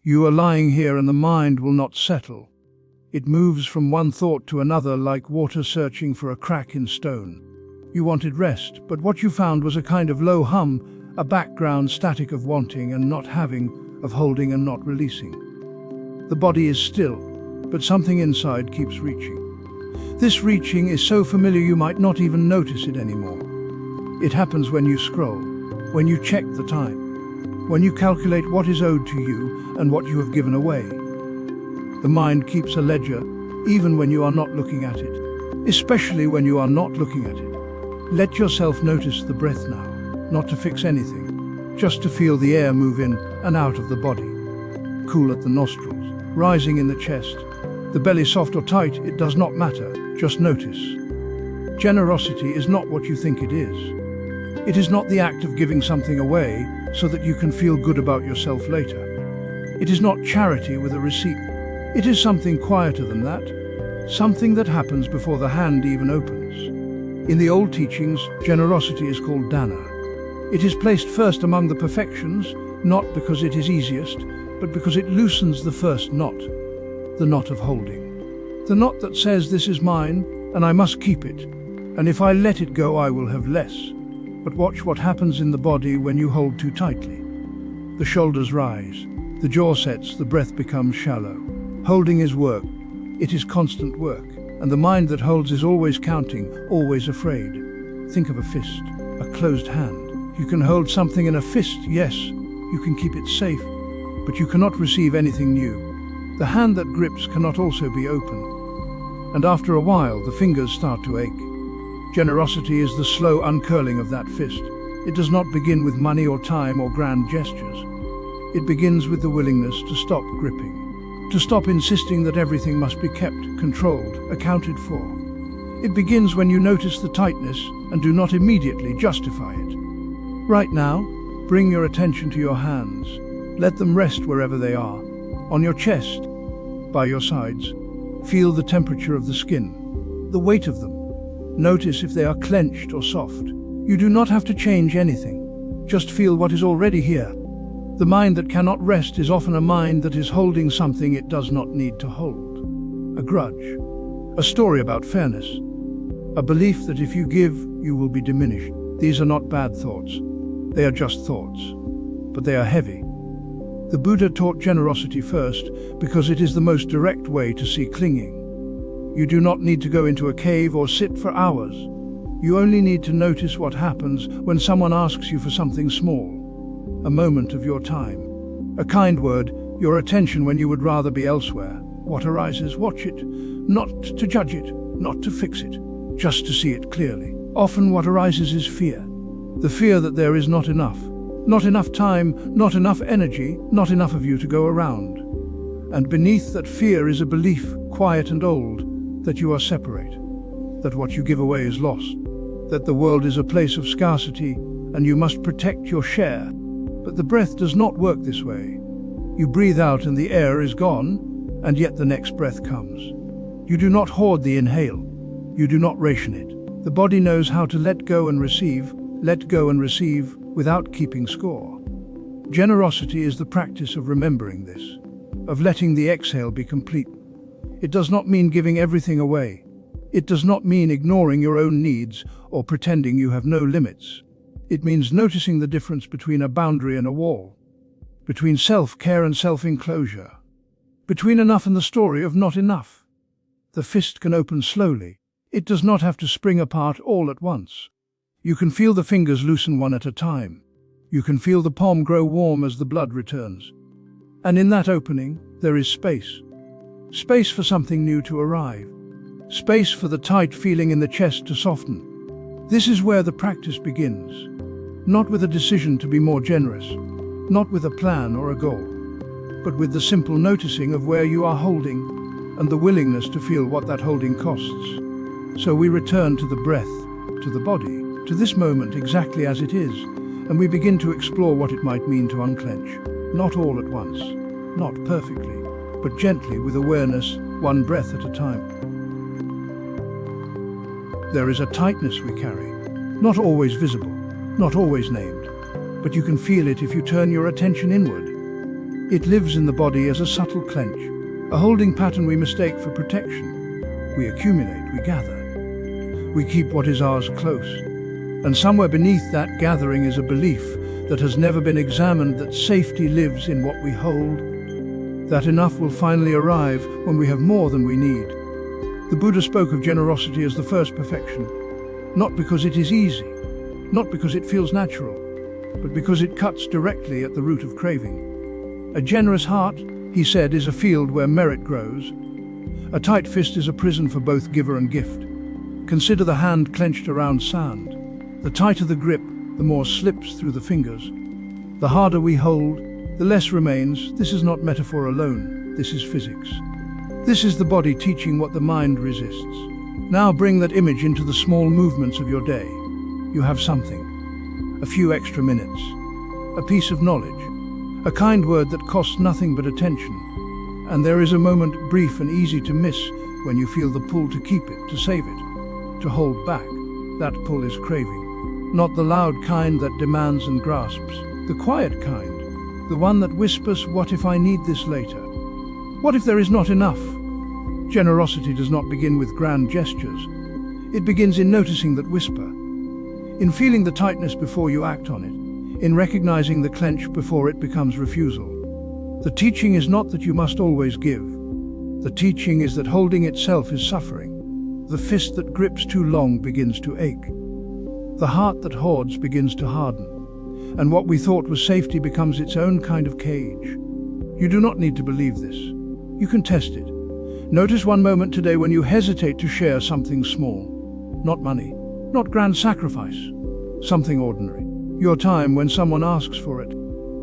You are lying here and the mind will not settle. It moves from one thought to another like water searching for a crack in stone. You wanted rest, but what you found was a kind of low hum, a background static of wanting and not having, of holding and not releasing. The body is still, but something inside keeps reaching. This reaching is so familiar you might not even notice it anymore. It happens when you scroll, when you check the time, when you calculate what is owed to you and what you have given away. The mind keeps a ledger, even when you are not looking at it, especially when you are not looking at it. Let yourself notice the breath now, not to fix anything, just to feel the air move in and out of the body. Cool at the nostrils, rising in the chest, the belly soft or tight, it does not matter, just notice. Generosity is not what you think it is. It is not the act of giving something away so that you can feel good about yourself later. It is not charity with a receipt. It is something quieter than that, something that happens before the hand even opens. In the old teachings, generosity is called dana. It is placed first among the perfections, not because it is easiest, but because it loosens the first knot, the knot of holding. The knot that says this is mine, and I must keep it, and if I let it go I will have less. But watch what happens in the body when you hold too tightly. The shoulders rise, the jaw sets, the breath becomes shallow. Holding is work, it is constant work, and the mind that holds is always counting, always afraid. Think of a fist, a closed hand. You can hold something in a fist, yes, you can keep it safe, but you cannot receive anything new. The hand that grips cannot also be open, and after a while the fingers start to ache. Generosity is the slow uncurling of that fist. It does not begin with money or time or grand gestures. It begins with the willingness to stop gripping, to stop insisting that everything must be kept, controlled, accounted for. It begins when you notice the tightness and do not immediately justify it. Right now, bring your attention to your hands. Let them rest wherever they are, on your chest, by your sides. Feel the temperature of the skin, the weight of them. Notice if they are clenched or soft. You do not have to change anything. Just feel what is already here. The mind that cannot rest is often a mind that is holding something it does not need to hold. A grudge, a story about fairness, a belief that if you give, you will be diminished. These are not bad thoughts. They are just thoughts, but they are heavy. The Buddha taught generosity first because it is the most direct way to see clinging. You do not need to go into a cave or sit for hours. You only need to notice what happens when someone asks you for something small. A moment of your time. A kind word, your attention when you would rather be elsewhere. What arises, watch it. Not to judge it, not to fix it, just to see it clearly. Often what arises is fear. The fear that there is not enough. Not enough time, not enough energy, not enough of you to go around. And beneath that fear is a belief, quiet and old, that you are separate, that what you give away is lost, that the world is a place of scarcity and you must protect your share. But the breath does not work this way. You breathe out and the air is gone, and yet the next breath comes. You do not hoard the inhale. You do not ration it. The body knows how to let go and receive without keeping score. Generosity is the practice of remembering this, of letting the exhale be complete. It does not mean giving everything away. It does not mean ignoring your own needs or pretending you have no limits. It means noticing the difference between a boundary and a wall, between self-care and self-enclosure, between enough and the story of not enough. The fist can open slowly. It does not have to spring apart all at once. You can feel the fingers loosen one at a time. You can feel the palm grow warm as the blood returns. And in that opening, there is space. Space for something new to arrive. Space for the tight feeling in the chest to soften. This is where the practice begins. Not with a decision to be more generous, not with a plan or a goal, but with the simple noticing of where you are holding and the willingness to feel what that holding costs. So we return to the breath, to the body, to this moment exactly as it is, and we begin to explore what it might mean to unclench. Not all at once, not perfectly, but gently with awareness, one breath at a time. There is a tightness we carry, not always visible, not always named, but you can feel it if you turn your attention inward. It lives in the body as a subtle clench, a holding pattern we mistake for protection. We accumulate, we gather. We keep what is ours close. And somewhere beneath that gathering is a belief that has never been examined, that safety lives in what we hold, that enough will finally arrive when we have more than we need. The Buddha spoke of generosity as the first perfection, not because it is easy, not because it feels natural, but because it cuts directly at the root of craving. A generous heart, he said, is a field where merit grows. A tight fist is a prison for both giver and gift. Consider the hand clenched around sand. The tighter the grip, the more slips through the fingers. The harder we hold, the less remains. This is not metaphor alone, this is physics. This is the body teaching what the mind resists. Now bring that image into the small movements of your day. You have something. A few extra minutes. A piece of knowledge. A kind word that costs nothing but attention. And there is a moment, brief and easy to miss, when you feel the pull to keep it, to save it, to hold back. That pull is craving. Not the loud kind that demands and grasps, the quiet kind, the one that whispers, what if I need this later? What if there is not enough? Generosity does not begin with grand gestures. It begins in noticing that whisper, in feeling the tightness before you act on it, in recognizing the clench before it becomes refusal. The teaching is not that you must always give. The teaching is that holding itself is suffering. The fist that grips too long begins to ache. The heart that hoards begins to harden, and what we thought was safety becomes its own kind of cage. You do not need to believe this. You can test it. Notice one moment today when you hesitate to share something small. Not money, not grand sacrifice, something ordinary. Your time when someone asks for it.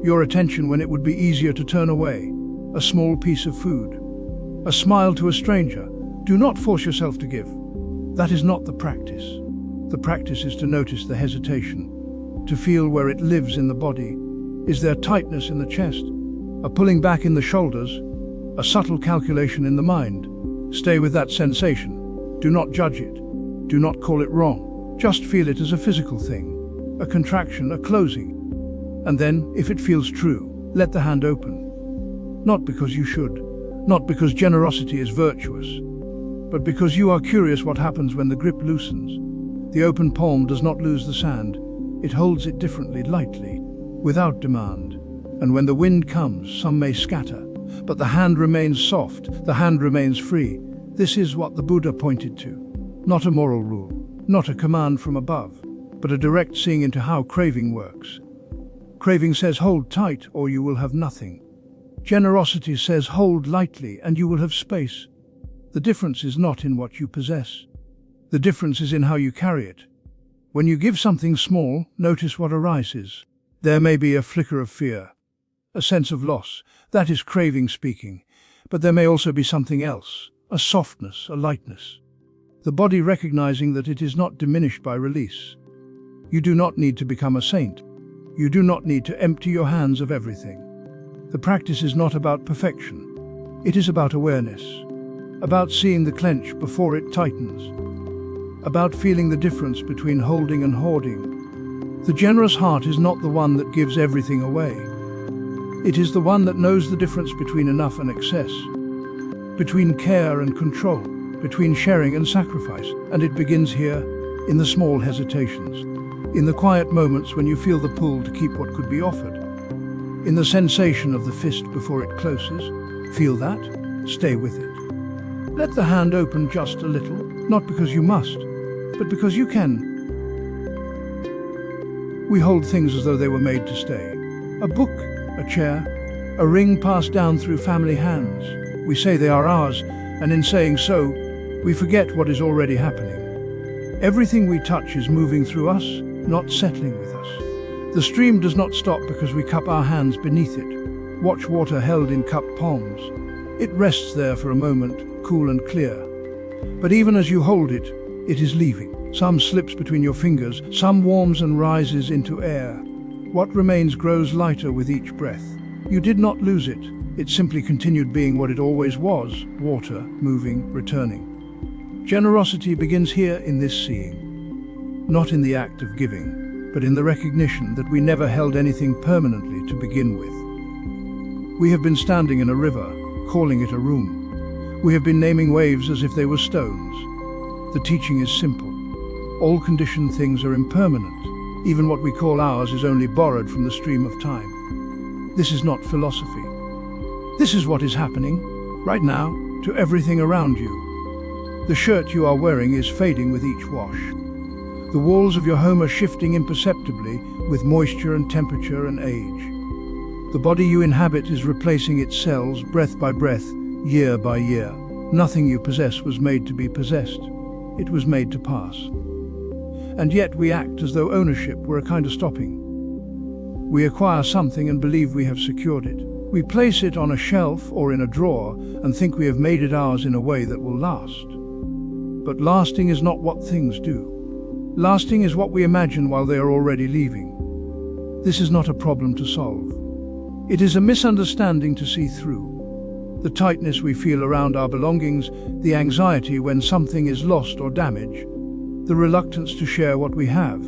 Your attention when it would be easier to turn away. A small piece of food. A smile to a stranger. Do not force yourself to give. That is not the practice. The practice is to notice the hesitation, to feel where it lives in the body. Is there tightness in the chest? A pulling back in the shoulders? A subtle calculation in the mind? Stay with that sensation. Do not judge it. Do not call it wrong. Just feel it as a physical thing, a contraction, a closing. And then, if it feels true, let the hand open. Not because you should, not because generosity is virtuous, but because you are curious what happens when the grip loosens. The open palm does not lose the sand. It holds it differently, lightly, without demand. And when the wind comes, some may scatter, but the hand remains soft, the hand remains free. This is what the Buddha pointed to. Not a moral rule, not a command from above, but a direct seeing into how craving works. Craving says hold tight or you will have nothing. Generosity says hold lightly and you will have space. The difference is not in what you possess. The difference is in how you carry it. When you give something small, notice what arises. There may be a flicker of fear, a sense of loss. That is craving speaking. But there may also be something else, a softness, a lightness. The body recognizing that it is not diminished by release. You do not need to become a saint. You do not need to empty your hands of everything. The practice is not about perfection. It is about awareness, about seeing the clench before it tightens, about feeling the difference between holding and hoarding. The generous heart is not the one that gives everything away. It is the one that knows the difference between enough and excess, between care and control, between sharing and sacrifice. And it begins here, in the small hesitations, in the quiet moments when you feel the pull to keep what could be offered, in the sensation of the fist before it closes. Feel that, stay with it. Let the hand open just a little, not because you must, but because you can. We hold things as though they were made to stay. A book, a chair, a ring passed down through family hands. We say they are ours, and in saying so, we forget what is already happening. Everything we touch is moving through us, not settling with us. The stream does not stop because we cup our hands beneath it. Watch water held in cupped palms. It rests there for a moment, cool and clear. But even as you hold it, it is leaving. Some slips between your fingers, some warms and rises into air. What remains grows lighter with each breath. You did not lose it. It simply continued being what it always was, water, moving, returning. Generosity begins here in this seeing. Not in the act of giving, but in the recognition that we never held anything permanently to begin with. We have been standing in a river, calling it a room. We have been naming waves as if they were stones. The teaching is simple. All conditioned things are impermanent. Even what we call ours is only borrowed from the stream of time. This is not philosophy. This is what is happening, right now, to everything around you. The shirt you are wearing is fading with each wash. The walls of your home are shifting imperceptibly with moisture and temperature and age. The body you inhabit is replacing its cells breath by breath, year by year. Nothing you possess was made to be possessed. It was made to pass. And yet we act as though ownership were a kind of stopping. We acquire something and believe we have secured it. We place it on a shelf or in a drawer and think we have made it ours in a way that will last. But lasting is not what things do. Lasting is what we imagine while they are already leaving. This is not a problem to solve. It is a misunderstanding to see through. The tightness we feel around our belongings, the anxiety when something is lost or damaged, the reluctance to share what we have.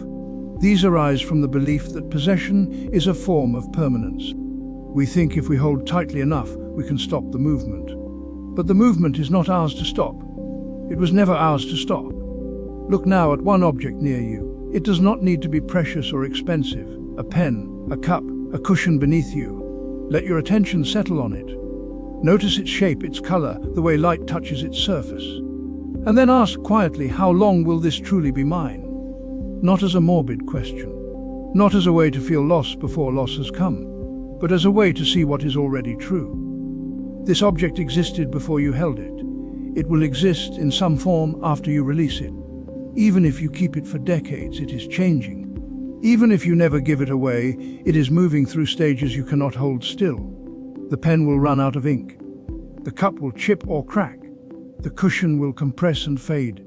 These arise from the belief that possession is a form of permanence. We think if we hold tightly enough, we can stop the movement. But the movement is not ours to stop. It was never ours to stop. Look now at one object near you. It does not need to be precious or expensive. A pen, a cup, a cushion beneath you. Let your attention settle on it. Notice its shape, its color, the way light touches its surface. And then ask quietly, how long will this truly be mine? Not as a morbid question. Not as a way to feel loss before loss has come, but as a way to see what is already true. This object existed before you held it. It will exist in some form after you release it. Even if you keep it for decades, it is changing. Even if you never give it away, it is moving through stages you cannot hold still. The pen will run out of ink. The cup will chip or crack. The cushion will compress and fade.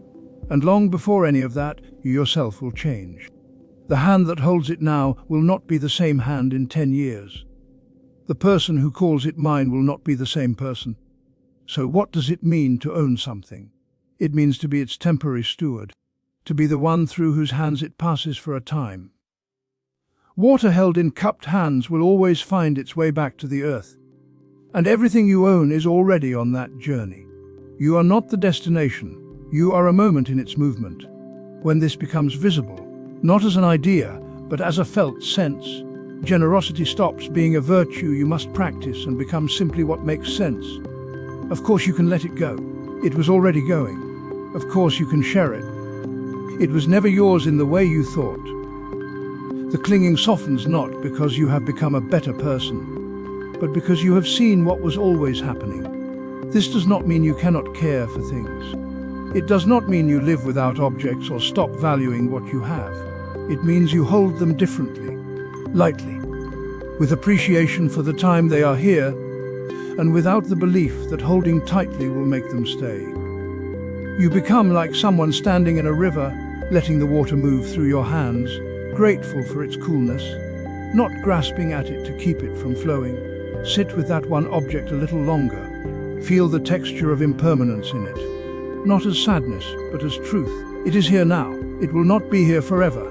And long before any of that, you yourself will change. The hand that holds it now will not be the same hand in 10 years. The person who calls it mine will not be the same person. So what does it mean to own something? It means to be its temporary steward, to be the one through whose hands it passes for a time. Water held in cupped hands will always find its way back to the earth. And everything you own is already on that journey. You are not the destination. You are a moment in its movement. When this becomes visible, not as an idea, but as a felt sense, generosity stops being a virtue you must practice and becomes simply what makes sense. Of course you can let it go. It was already going. Of course you can share it. It was never yours in the way you thought. The clinging softens not because you have become a better person, but because you have seen what was always happening. This does not mean you cannot care for things. It does not mean you live without objects or stop valuing what you have. It means you hold them differently, lightly, with appreciation for the time they are here, and without the belief that holding tightly will make them stay. You become like someone standing in a river, letting the water move through your hands, grateful for its coolness, not grasping at it to keep it from flowing. Sit with that one object a little longer. Feel the texture of impermanence in it. Not as sadness, but as truth. It is here now. It will not be here forever,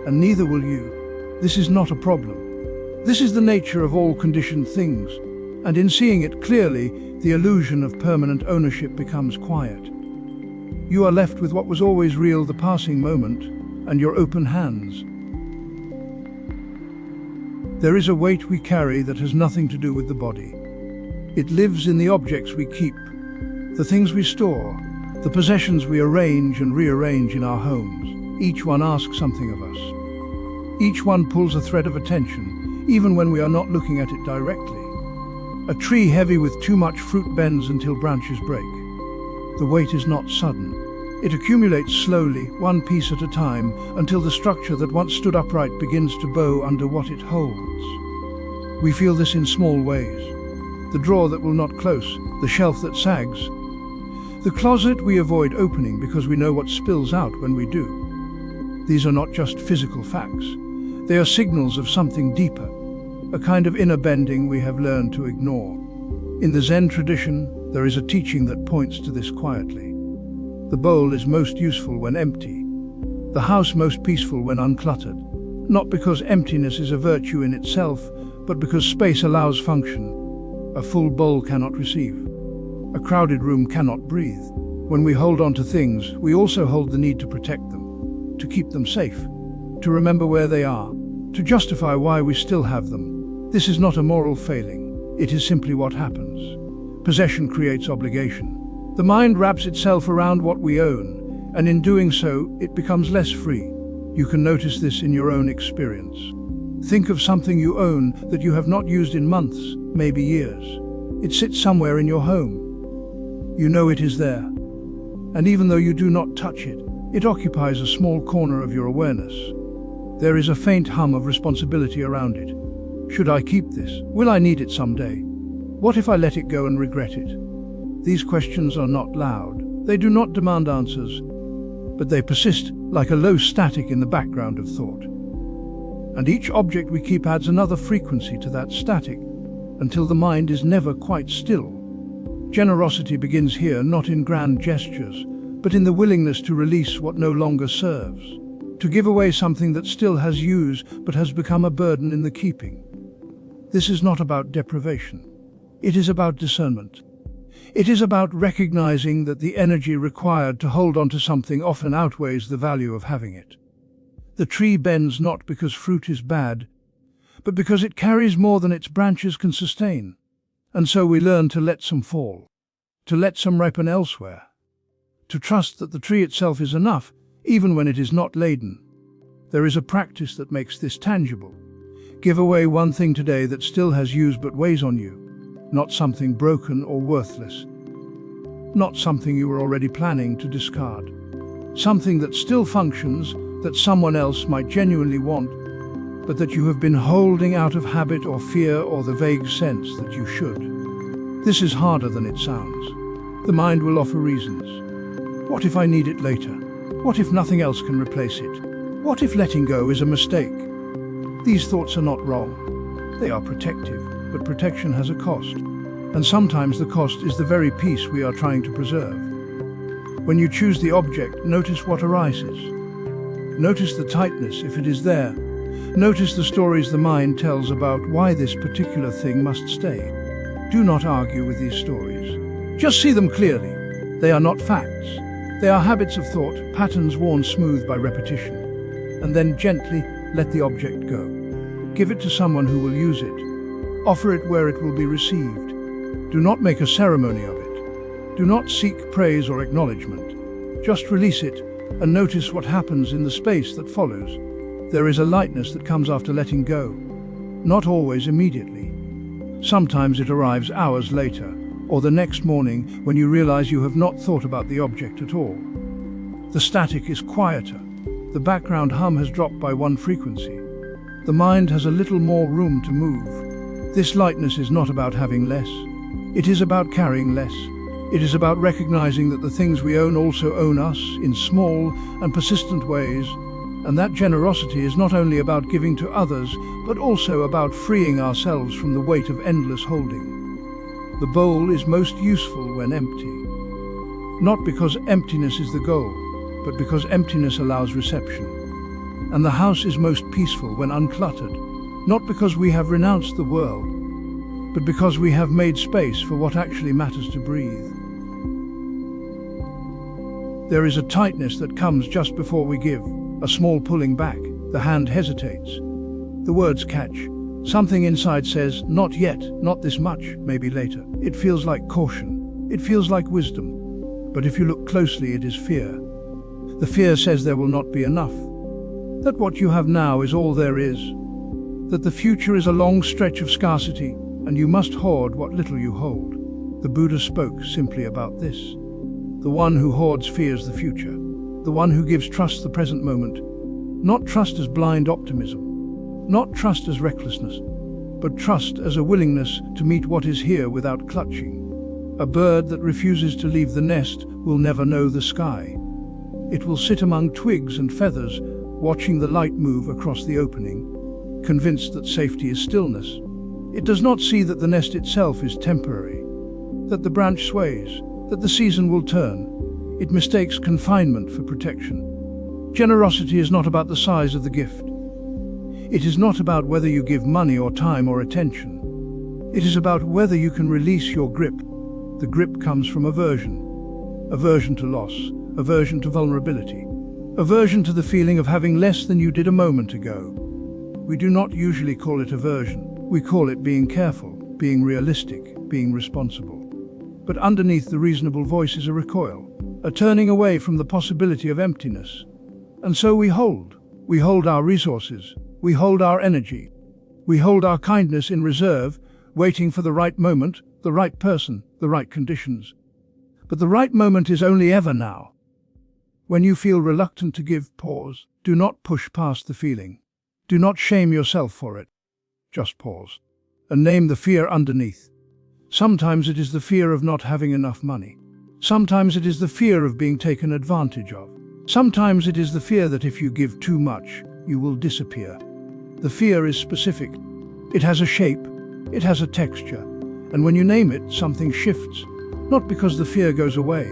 and neither will you. This is not a problem. This is the nature of all conditioned things, and in seeing it clearly, the illusion of permanent ownership becomes quiet. You are left with what was always real, the passing moment, and your open hands. There is a weight we carry that has nothing to do with the body. It lives in the objects we keep, the things we store, the possessions we arrange and rearrange in our homes. Each one asks something of us. Each one pulls a thread of attention, even when we are not looking at it directly. A tree heavy with too much fruit bends until branches break. The weight is not sudden. It accumulates slowly, one piece at a time, until the structure that once stood upright begins to bow under what it holds. We feel this in small ways. The drawer that will not close, the shelf that sags, the closet we avoid opening because we know what spills out when we do. These are not just physical facts. They are signals of something deeper, a kind of inner bending we have learned to ignore. In the Zen tradition, there is a teaching that points to this quietly. The bowl is most useful when empty, the house most peaceful when uncluttered, not because emptiness is a virtue in itself, but because space allows function. A full bowl cannot receive. A crowded room cannot breathe. When we hold on to things, we also hold the need to protect them, to keep them safe, to remember where they are, to justify why we still have them. This is not a moral failing. It is simply what happens. Possession creates obligation. The mind wraps itself around what we own, and in doing so, it becomes less free. You can notice this in your own experience. Think of something you own that you have not used in months, maybe years. It sits somewhere in your home. You know it is there. And even though you do not touch it, it occupies a small corner of your awareness. There is a faint hum of responsibility around it. Should I keep this? Will I need it someday? What if I let it go and regret it? These questions are not loud. They do not demand answers, but they persist like a low static in the background of thought. And each object we keep adds another frequency to that static, until the mind is never quite still. Generosity begins here, not in grand gestures, but in the willingness to release what no longer serves, to give away something that still has use but has become a burden in the keeping. This is not about deprivation. It is about discernment. It is about recognizing that the energy required to hold on to something often outweighs the value of having it. The tree bends not because fruit is bad, but because it carries more than its branches can sustain. And so we learn to let some fall, to let some ripen elsewhere, to trust that the tree itself is enough, even when it is not laden. There is a practice that makes this tangible. Give away one thing today that still has use but weighs on you, not something broken or worthless, not something you were already planning to discard, something that still functions, that someone else might genuinely want, but that you have been holding out of habit or fear or the vague sense that you should. This is harder than it sounds. The mind will offer reasons. What if I need it later? What if nothing else can replace it? What if letting go is a mistake? These thoughts are not wrong. They are protective, but protection has a cost. And sometimes the cost is the very peace we are trying to preserve. When you choose the object, notice what arises. Notice the tightness, if it is there. Notice the stories the mind tells about why this particular thing must stay. Do not argue with these stories. Just see them clearly. They are not facts. They are habits of thought, patterns worn smooth by repetition. And then gently let the object go. Give it to someone who will use it. Offer it where it will be received. Do not make a ceremony of it. Do not seek praise or acknowledgement. Just release it and notice what happens in the space that follows. There is a lightness that comes after letting go, not always immediately. Sometimes it arrives hours later, or the next morning when you realize you have not thought about the object at all. The static is quieter. The background hum has dropped by one frequency. The mind has a little more room to move. This lightness is not about having less. It is about carrying less. It is about recognizing that the things we own also own us in small and persistent ways, and that generosity is not only about giving to others, but also about freeing ourselves from the weight of endless holding. The bowl is most useful when empty. Not because emptiness is the goal, but because emptiness allows reception. And the house is most peaceful when uncluttered, not because we have renounced the world, but because we have made space for what actually matters to breathe. There is a tightness that comes just before we give, a small pulling back. The hand hesitates. The words catch. Something inside says, not yet, not this much, maybe later. It feels like caution. It feels like wisdom. But if you look closely, it is fear. The fear says there will not be enough. That what you have now is all there is. That the future is a long stretch of scarcity, and you must hoard what little you hold. The Buddha spoke simply about this. The one who hoards fears the future. The one who gives trusts the present moment. Not trust as blind optimism. Not trust as recklessness. But trust as a willingness to meet what is here without clutching. A bird that refuses to leave the nest will never know the sky. It will sit among twigs and feathers, watching the light move across the opening, convinced that safety is stillness. It does not see that the nest itself is temporary, that the branch sways, that the season will turn. It mistakes confinement for protection. Generosity is not about the size of the gift. It is not about whether you give money or time or attention. It is about whether you can release your grip. The grip comes from aversion to loss, aversion to vulnerability, aversion to the feeling of having less than you did a moment ago. We do not usually call it aversion. We call it being careful, being realistic, being responsible. But underneath the reasonable voice is a recoil, a turning away from the possibility of emptiness. And so we hold. We hold our resources. We hold our energy. We hold our kindness in reserve, waiting for the right moment, the right person, the right conditions. But the right moment is only ever now. When you feel reluctant to give, pause. Do not push past the feeling. Do not shame yourself for it. Just pause and name the fear underneath. Sometimes it is the fear of not having enough money. Sometimes it is the fear of being taken advantage of. Sometimes it is the fear that if you give too much, you will disappear. The fear is specific. It has a shape. It has a texture. And when you name it, something shifts. Not because the fear goes away,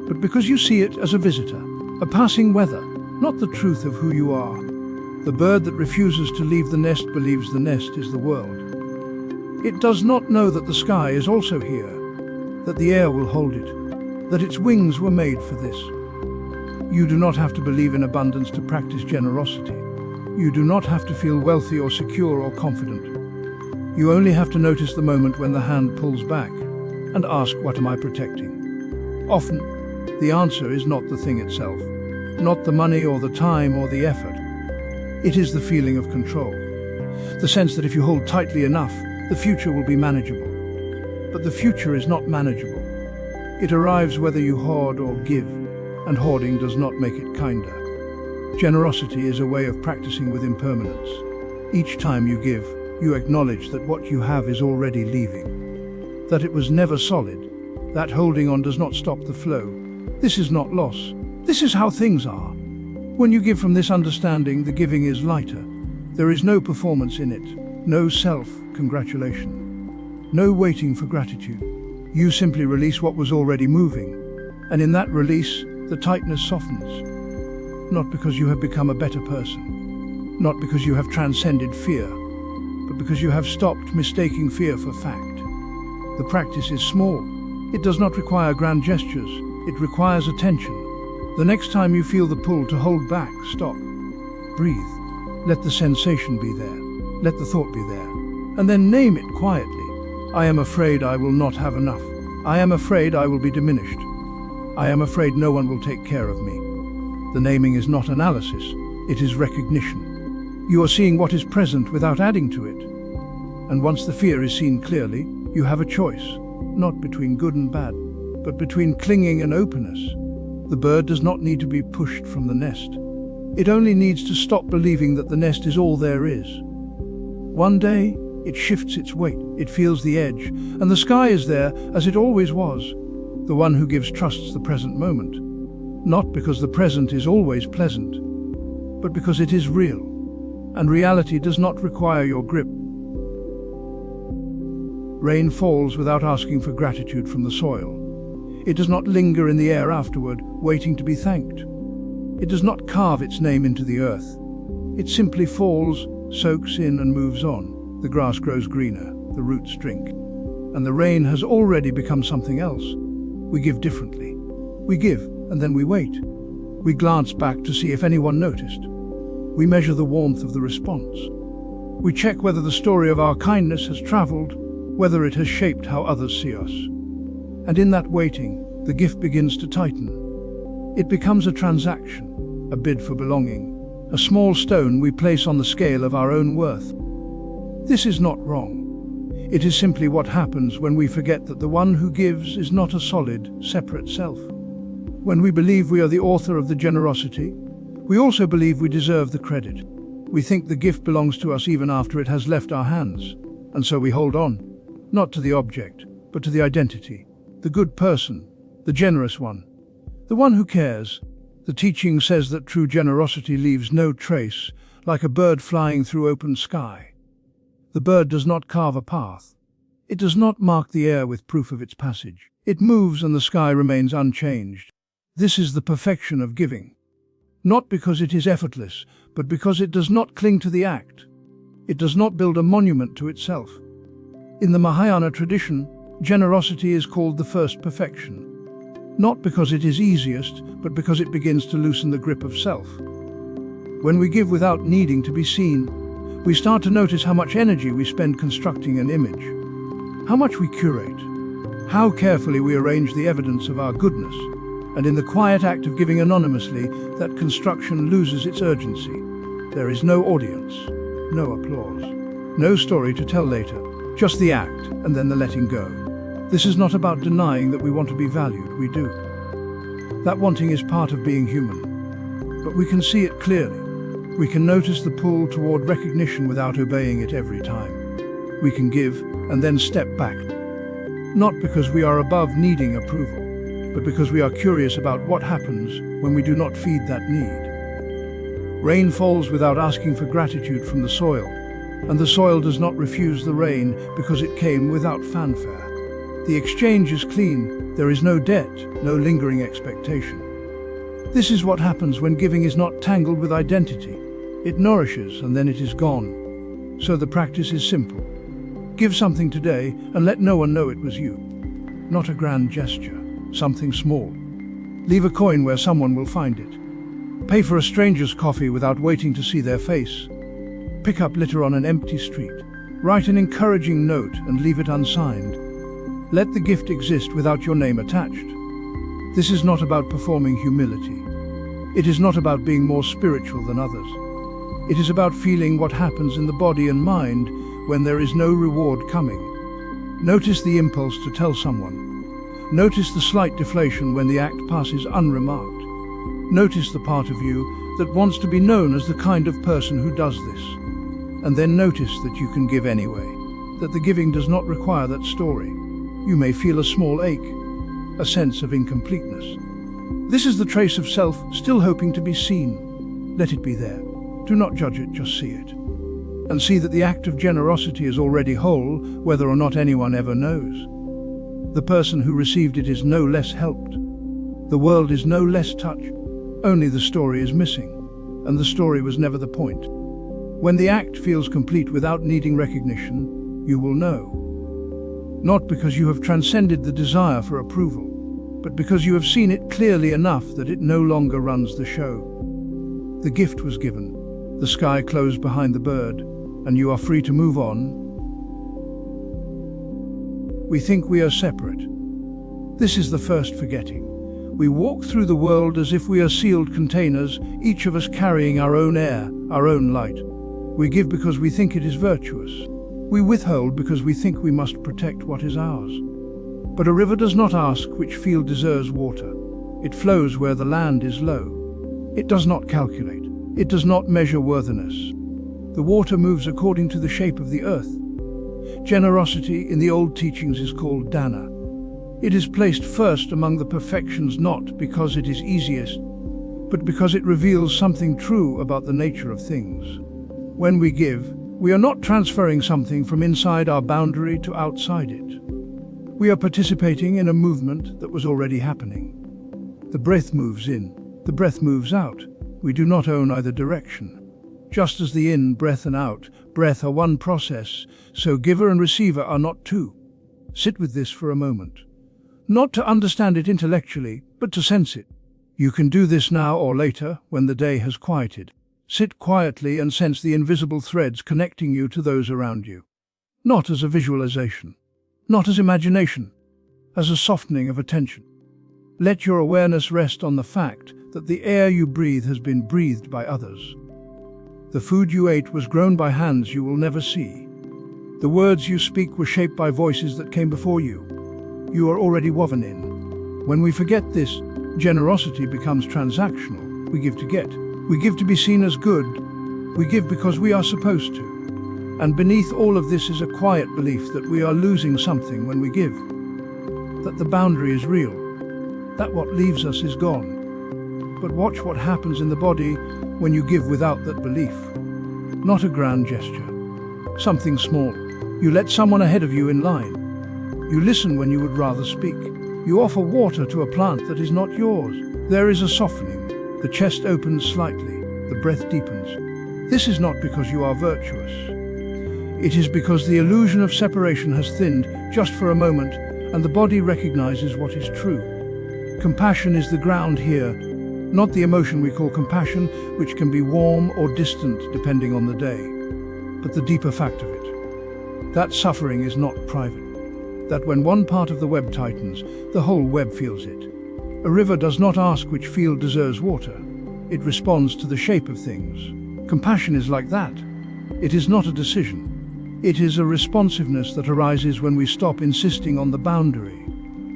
but because you see it as a visitor, a passing weather, not the truth of who you are. The bird that refuses to leave the nest believes the nest is the world. It does not know that the sky is also here, that the air will hold it, that its wings were made for this. You do not have to believe in abundance to practice generosity. You do not have to feel wealthy or secure or confident. You only have to notice the moment when the hand pulls back and ask, what am I protecting? Often, the answer is not the thing itself, not the money or the time or the effort. It is the feeling of control, the sense that if you hold tightly enough, the future will be manageable. But the future is not manageable. It arrives whether you hoard or give, and hoarding does not make it kinder. Generosity is a way of practicing with impermanence. Each time you give, you acknowledge that what you have is already leaving, that it was never solid, that holding on does not stop the flow. This is not loss. This is how things are. When you give from this understanding, the giving is lighter. There is no performance in it, no self-congratulation, no waiting for gratitude. You simply release what was already moving, and in that release, the tightness softens. Not because you have become a better person, not because you have transcended fear, but because you have stopped mistaking fear for fact. The practice is small. It does not require grand gestures. It requires attention. The next time you feel the pull to hold back, stop. Breathe. Let the sensation be there. Let the thought be there. And then name it quietly. I am afraid I will not have enough. I am afraid I will be diminished. I am afraid no one will take care of me. The naming is not analysis. It is recognition. You are seeing what is present without adding to it. And once the fear is seen clearly, you have a choice, not between good and bad, but between clinging and openness. The bird does not need to be pushed from the nest. It only needs to stop believing that the nest is all there is. One day, it shifts its weight, it feels the edge, and the sky is there as it always was. The one who gives trusts the present moment, not because the present is always pleasant, but because it is real, and reality does not require your grip. Rain falls without asking for gratitude from the soil. It does not linger in the air afterward, waiting to be thanked. It does not carve its name into the earth. It simply falls, soaks in and moves on. The grass grows greener, the roots drink, and the rain has already become something else. We give differently. We give, and then we wait. We glance back to see if anyone noticed. We measure the warmth of the response. We check whether the story of our kindness has traveled, whether it has shaped how others see us. And in that waiting, the gift begins to tighten. It becomes a transaction, a bid for belonging, a small stone we place on the scale of our own worth. This is not wrong. It is simply what happens when we forget that the one who gives is not a solid, separate self. When we believe we are the author of the generosity, we also believe we deserve the credit. We think the gift belongs to us even after it has left our hands, and so we hold on, not to the object, but to the identity, the good person, the generous one, the one who cares. The teaching says that true generosity leaves no trace, like a bird flying through open sky. The bird does not carve a path. It does not mark the air with proof of its passage. It moves and the sky remains unchanged. This is the perfection of giving. Not because it is effortless, but because it does not cling to the act. It does not build a monument to itself. In the Mahayana tradition, generosity is called the first perfection. Not because it is easiest, but because it begins to loosen the grip of self. When we give without needing to be seen, we start to notice how much energy we spend constructing an image, how much we curate, how carefully we arrange the evidence of our goodness, and in the quiet act of giving anonymously, that construction loses its urgency. There is no audience, no applause, no story to tell later, just the act and then the letting go. This is not about denying that we want to be valued, we do. That wanting is part of being human, but we can see it clearly. We can notice the pull toward recognition without obeying it every time. We can give and then step back, not because we are above needing approval, but because we are curious about what happens when we do not feed that need. Rain falls without asking for gratitude from the soil, and the soil does not refuse the rain because it came without fanfare. The exchange is clean, there is no debt, no lingering expectation. This is what happens when giving is not tangled with identity. It nourishes and then it is gone. So the practice is simple. Give something today and let no one know it was you. Not a grand gesture, something small. Leave a coin where someone will find it. Pay for a stranger's coffee without waiting to see their face. Pick up litter on an empty street. Write an encouraging note and leave it unsigned. Let the gift exist without your name attached. This is not about performing humility. It is not about being more spiritual than others. It is about feeling what happens in the body and mind when there is no reward coming. Notice the impulse to tell someone. Notice the slight deflation when the act passes unremarked. Notice the part of you that wants to be known as the kind of person who does this. And then notice that you can give anyway, that the giving does not require that story. You may feel a small ache, a sense of incompleteness. This is the trace of self still hoping to be seen. Let it be there. Do not judge it, just see it. And see that the act of generosity is already whole, whether or not anyone ever knows. The person who received it is no less helped. The world is no less touched. Only the story is missing, and the story was never the point. When the act feels complete without needing recognition, you will know. Not because you have transcended the desire for approval, but because you have seen it clearly enough that it no longer runs the show. The gift was given, the sky closed behind the bird, and you are free to move on. We think we are separate. This is the first forgetting. We walk through the world as if we are sealed containers, each of us carrying our own air, our own light. We give because we think it is virtuous. We withhold because we think we must protect what is ours. But a river does not ask which field deserves water. It flows where the land is low. It does not calculate. It does not measure worthiness. The water moves according to the shape of the earth. Generosity in the old teachings is called dana. It is placed first among the perfections not because it is easiest, but because it reveals something true about the nature of things. When we give, we are not transferring something from inside our boundary to outside it. We are participating in a movement that was already happening. The breath moves in, the breath moves out. We do not own either direction. Just as the in-breath and out-breath are one process, so giver and receiver are not two. Sit with this for a moment. Not to understand it intellectually, but to sense it. You can do this now or later, when the day has quieted. Sit quietly and sense the invisible threads connecting you to those around you. Not as a visualization, not as imagination, as a softening of attention. Let your awareness rest on the fact that the air you breathe has been breathed by others. The food you ate was grown by hands you will never see. The words you speak were shaped by voices that came before you. You are already woven in. When we forget this, generosity becomes transactional. We give to get. We give to be seen as good. We give because we are supposed to. And beneath all of this is a quiet belief that we are losing something when we give. That the boundary is real. That what leaves us is gone. But watch what happens in the body when you give without that belief. Not a grand gesture. Something small. You let someone ahead of you in line. You listen when you would rather speak. You offer water to a plant that is not yours. There is a softening. The chest opens slightly. The breath deepens. This is not because you are virtuous. It is because the illusion of separation has thinned just for a moment, and the body recognizes what is true. Compassion is the ground here, not the emotion we call compassion, which can be warm or distant depending on the day, but the deeper fact of it. That suffering is not private. That when one part of the web tightens, the whole web feels it. A river does not ask which field deserves water. It responds to the shape of things. Compassion is like that. It is not a decision. It is a responsiveness that arises when we stop insisting on the boundary.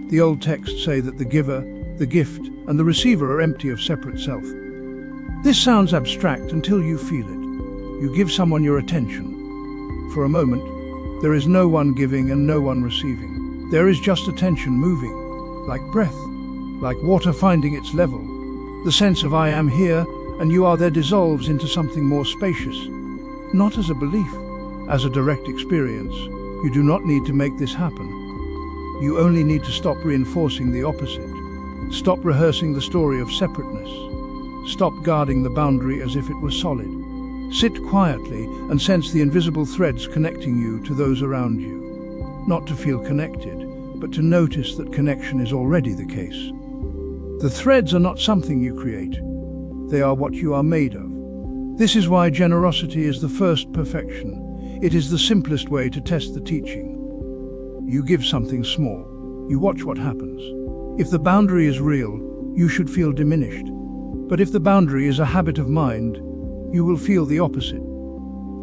The old texts say that the giver, the gift, and the receiver are empty of separate self. This sounds abstract until you feel it. You give someone your attention. For a moment, there is no one giving and no one receiving. There is just attention moving, like breath, like water finding its level. The sense of I am here and you are there dissolves into something more spacious. Not as a belief, as a direct experience. You do not need to make this happen. You only need to stop reinforcing the opposite. Stop rehearsing the story of separateness. Stop guarding the boundary as if it was solid. Sit quietly and sense the invisible threads connecting you to those around you. Not to feel connected, but to notice that connection is already the case. The threads are not something you create. They are what you are made of. This is why generosity is the first perfection. It is the simplest way to test the teaching. You give something small. You watch what happens. If the boundary is real, you should feel diminished. But if the boundary is a habit of mind, you will feel the opposite.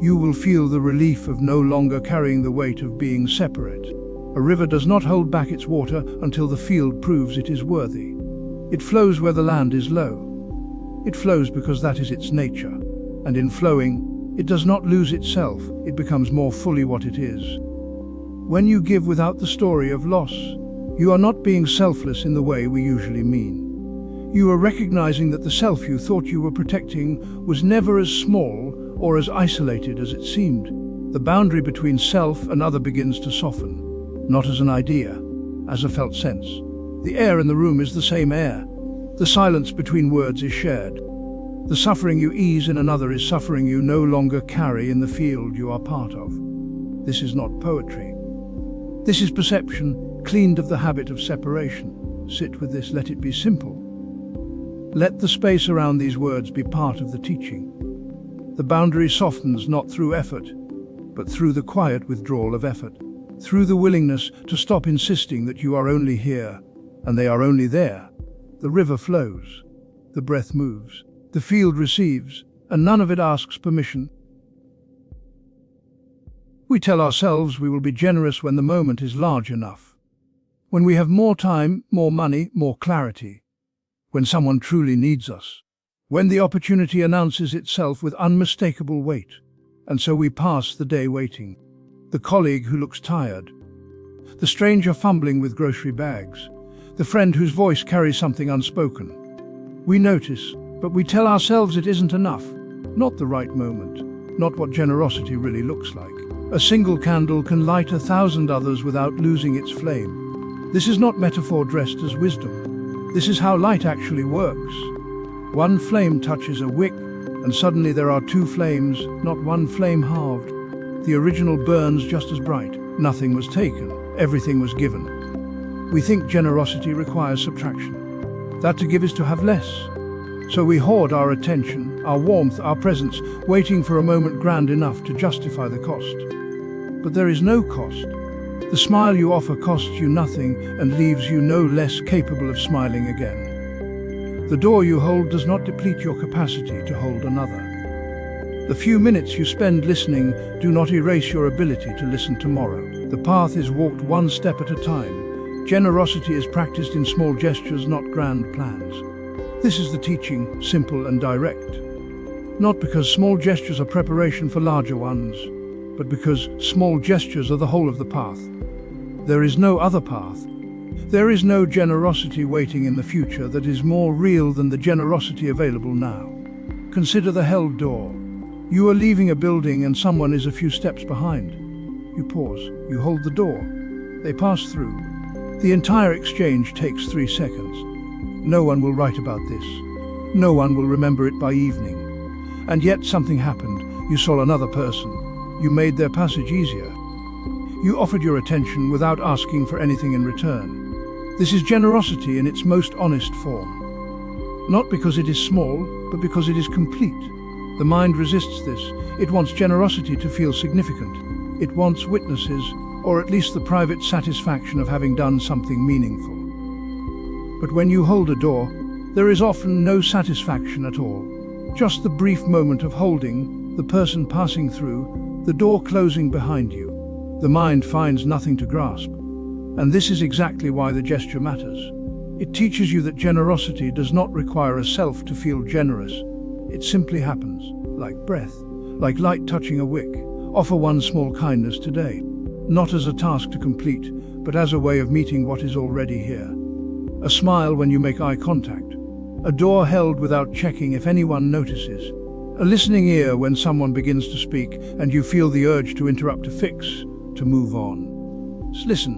You will feel the relief of no longer carrying the weight of being separate. A river does not hold back its water until the field proves it is worthy. It flows where the land is low. It flows because that is its nature. And in flowing, it does not lose itself, it becomes more fully what it is. When you give without the story of loss, you are not being selfless in the way we usually mean. You are recognizing that the self you thought you were protecting was never as small or as isolated as it seemed. The boundary between self and other begins to soften, not as an idea, as a felt sense. The air in the room is the same air. The silence between words is shared. The suffering you ease in another is suffering you no longer carry in the field you are part of. This is not poetry. This is perception, cleaned of the habit of separation. Sit with this, let it be simple. Let the space around these words be part of the teaching. The boundary softens not through effort, but through the quiet withdrawal of effort, through the willingness to stop insisting that you are only here and they are only there. The river flows, the breath moves, the field receives, and none of it asks permission. We tell ourselves we will be generous when the moment is large enough, when we have more time, more money, more clarity, when someone truly needs us, when the opportunity announces itself with unmistakable weight. And so we pass the day waiting. The colleague who looks tired, the stranger fumbling with grocery bags, the friend whose voice carries something unspoken. We notice, but we tell ourselves it isn't enough, not the right moment, not what generosity really looks like. A single candle can light 1,000 others without losing its flame. This is not metaphor dressed as wisdom. This is how light actually works. One flame touches a wick, and suddenly there are two flames, not one flame halved. The original burns just as bright. Nothing was taken, everything was given. We think generosity requires subtraction, that to give is to have less. So we hoard our attention, our warmth, our presence, waiting for a moment grand enough to justify the cost. But there is no cost. The smile you offer costs you nothing and leaves you no less capable of smiling again. The door you hold does not deplete your capacity to hold another. The few minutes you spend listening do not erase your ability to listen tomorrow. The path is walked one step at a time. Generosity is practiced in small gestures, not grand plans. This is the teaching, simple and direct. Not because small gestures are preparation for larger ones, but because small gestures are the whole of the path. There is no other path. There is no generosity waiting in the future that is more real than the generosity available now. Consider the held door. You are leaving a building and someone is a few steps behind. You pause, you hold the door. They pass through. The entire exchange takes 3 seconds. No one will write about this. No one will remember it by evening. And yet something happened. You saw another person. You made their passage easier. You offered your attention without asking for anything in return. This is generosity in its most honest form. Not because it is small, but because it is complete. The mind resists this. It wants generosity to feel significant. It wants witnesses, or at least the private satisfaction of having done something meaningful. But when you hold a door, there is often no satisfaction at all. Just the brief moment of holding, the person passing through, the door closing behind you. The mind finds nothing to grasp. And this is exactly why the gesture matters. It teaches you that generosity does not require a self to feel generous. It simply happens, like breath, like light touching a wick. Offer one small kindness today, not as a task to complete, but as a way of meeting what is already here. A smile when you make eye contact. A door held without checking if anyone notices. A listening ear when someone begins to speak and you feel the urge to interrupt, to fix, to move on. Listen.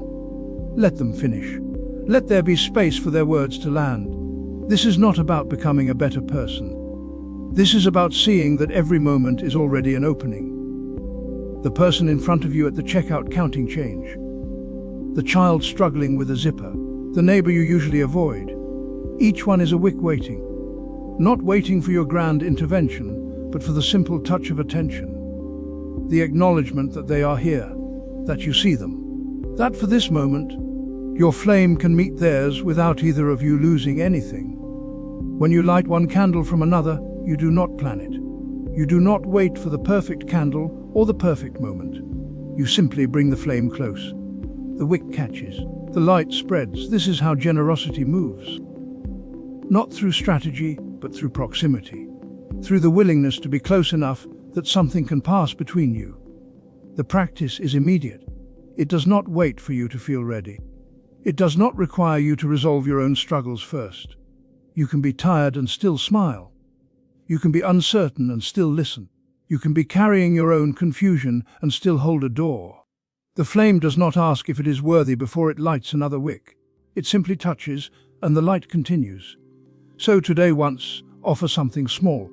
Let them finish. Let there be space for their words to land. This is not about becoming a better person. This is about seeing that every moment is already an opening. The person in front of you at the checkout counting change. The child struggling with a zipper. The neighbor you usually avoid. Each one is a wick waiting. Not waiting for your grand intervention, but for the simple touch of attention. The acknowledgement that they are here, that you see them. That for this moment, your flame can meet theirs without either of you losing anything. When you light one candle from another, you do not plan it. You do not wait for the perfect candle or the perfect moment. You simply bring the flame close. The wick catches. The light spreads. This is how generosity moves. Not through strategy, but through proximity. Through the willingness to be close enough that something can pass between you. The practice is immediate. It does not wait for you to feel ready. It does not require you to resolve your own struggles first. You can be tired and still smile. You can be uncertain and still listen. You can be carrying your own confusion and still hold a door. The flame does not ask if it is worthy before it lights another wick. It simply touches, and the light continues. So today once, offer something small.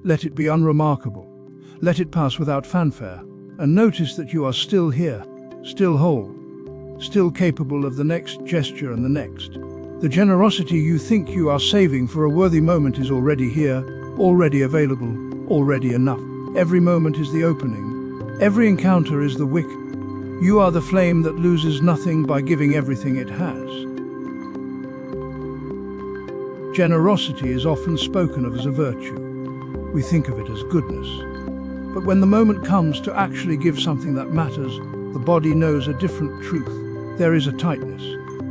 Let it be unremarkable. Let it pass without fanfare, and notice that you are still here, still whole, still capable of the next gesture and the next. The generosity you think you are saving for a worthy moment is already here, already available, already enough. Every moment is the opening. Every encounter is the wick. You are the flame that loses nothing by giving everything it has. Generosity is often spoken of as a virtue. We think of it as goodness. But when the moment comes to actually give something that matters, the body knows a different truth. There is a tightness,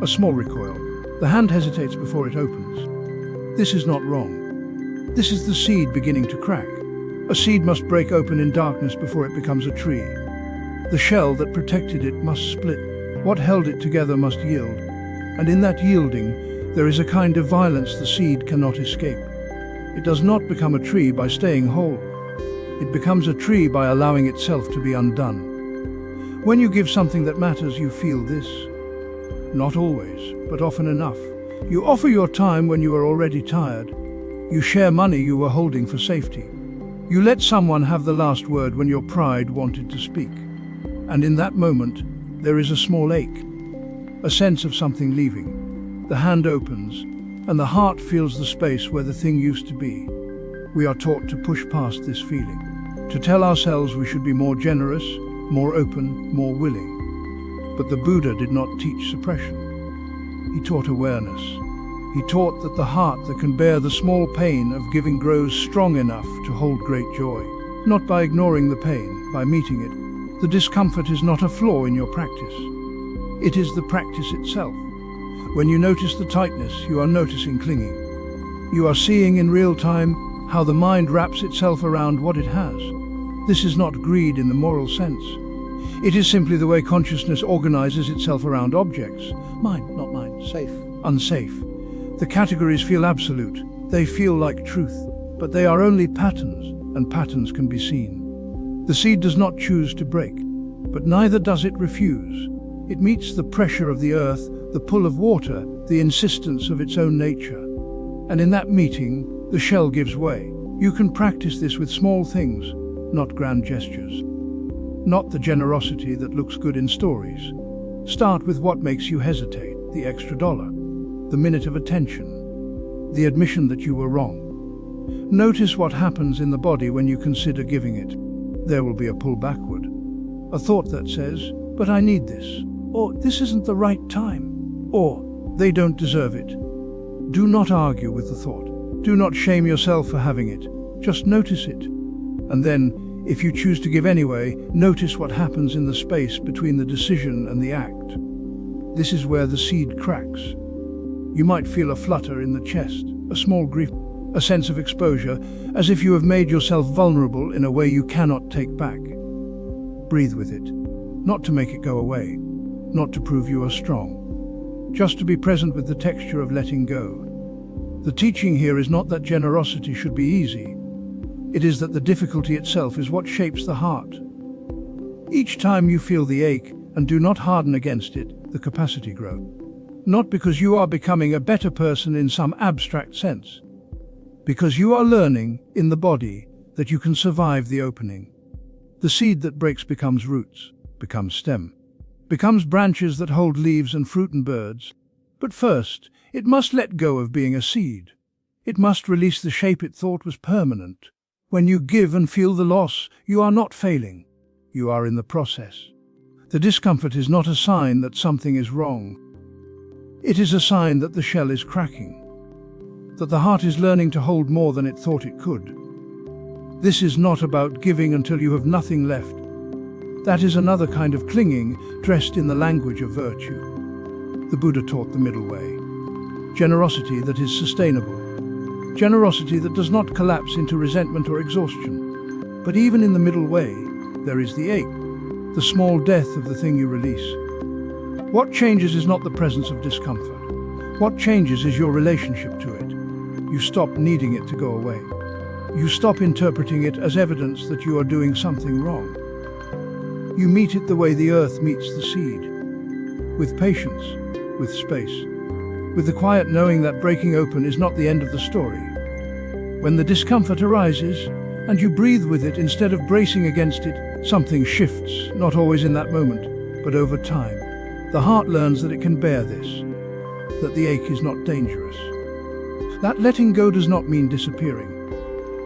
a small recoil. The hand hesitates before it opens. This is not wrong. This is the seed beginning to crack. A seed must break open in darkness before it becomes a tree. The shell that protected it must split. What held it together must yield. And in that yielding, there is a kind of violence the seed cannot escape. It does not become a tree by staying whole. It becomes a tree by allowing itself to be undone. When you give something that matters, you feel this. Not always, but often enough. You offer your time when you are already tired. You share money you were holding for safety. You let someone have the last word when your pride wanted to speak. And in that moment, there is a small ache, a sense of something leaving. The hand opens, and the heart feels the space where the thing used to be. We are taught to push past this feeling, to tell ourselves we should be more generous, more open, more willing. But the Buddha did not teach suppression. He taught awareness. He taught that the heart that can bear the small pain of giving grows strong enough to hold great joy. Not by ignoring the pain, by meeting it. The discomfort is not a flaw in your practice. It is the practice itself. When you notice the tightness, you are noticing clinging. You are seeing in real time how the mind wraps itself around what it has. This is not greed in the moral sense. It is simply the way consciousness organizes itself around objects. Mine, not mine. Safe, unsafe. The categories feel absolute. They feel like truth, but they are only patterns, and patterns can be seen. The seed does not choose to break, but neither does it refuse. It meets the pressure of the earth, the pull of water, the insistence of its own nature. And in that meeting, the shell gives way. You can practice this with small things, not grand gestures. not the generosity that looks good in stories. Start with what makes you hesitate: the extra dollar, the minute of attention, the admission that you were wrong. Notice what happens in the body when you consider giving it. There will be a pull backward, a thought that says, "But I need this," or "This isn't the right time," or "They don't deserve it." Do not argue with the thought. Do not shame yourself for having it. Just notice it. And then, if you choose to give anyway, notice what happens in the space between the decision and the act. This is where the seed cracks. You might feel a flutter in the chest, a small grief, a sense of exposure, as if you have made yourself vulnerable in a way you cannot take back. Breathe with it, not to make it go away, not to prove you are strong, just to be present with the texture of letting go. The teaching here is not that generosity should be easy. It is that the difficulty itself is what shapes the heart. Each time you feel the ache and do not harden against it, the capacity grows. Not because you are becoming a better person in some abstract sense, because you are learning in the body that you can survive the opening. The seed that breaks becomes roots, becomes stem, becomes branches that hold leaves and fruit and birds. But first, it must let go of being a seed. It must release the shape it thought was permanent. When you give and feel the loss, you are not failing. You are in the process. The discomfort is not a sign that something is wrong. It is a sign that the shell is cracking, that the heart is learning to hold more than it thought it could. This is not about giving until you have nothing left. That is another kind of clinging, dressed in the language of virtue. The Buddha taught the middle way. Generosity that is sustainable. Generosity that does not collapse into resentment or exhaustion. But even in the middle way, there is the ache, the small death of the thing you release. What changes is not the presence of discomfort. What changes is your relationship to it. You stop needing it to go away. You stop interpreting it as evidence that you are doing something wrong. You meet it the way the earth meets the seed, with patience, with space, with the quiet knowing that breaking open is not the end of the story. When the discomfort arises, and you breathe with it instead of bracing against it, something shifts, not always in that moment, but over time. The heart learns that it can bear this, that the ache is not dangerous. That letting go does not mean disappearing.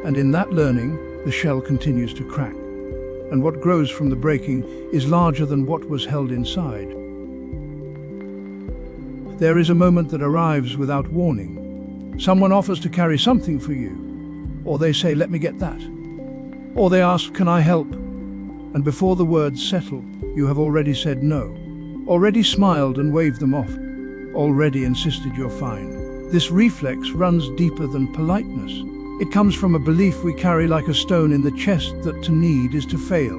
And in that learning, the shell continues to crack. And what grows from the breaking is larger than what was held inside. There is a moment that arrives without warning. Someone offers to carry something for you, or they say, "Let me get that." Or they ask, "Can I help?" And before the words settle, you have already said no, already smiled and waved them off, already insisted you're fine. This reflex runs deeper than politeness. It comes from a belief we carry like a stone in the chest that to need is to fail.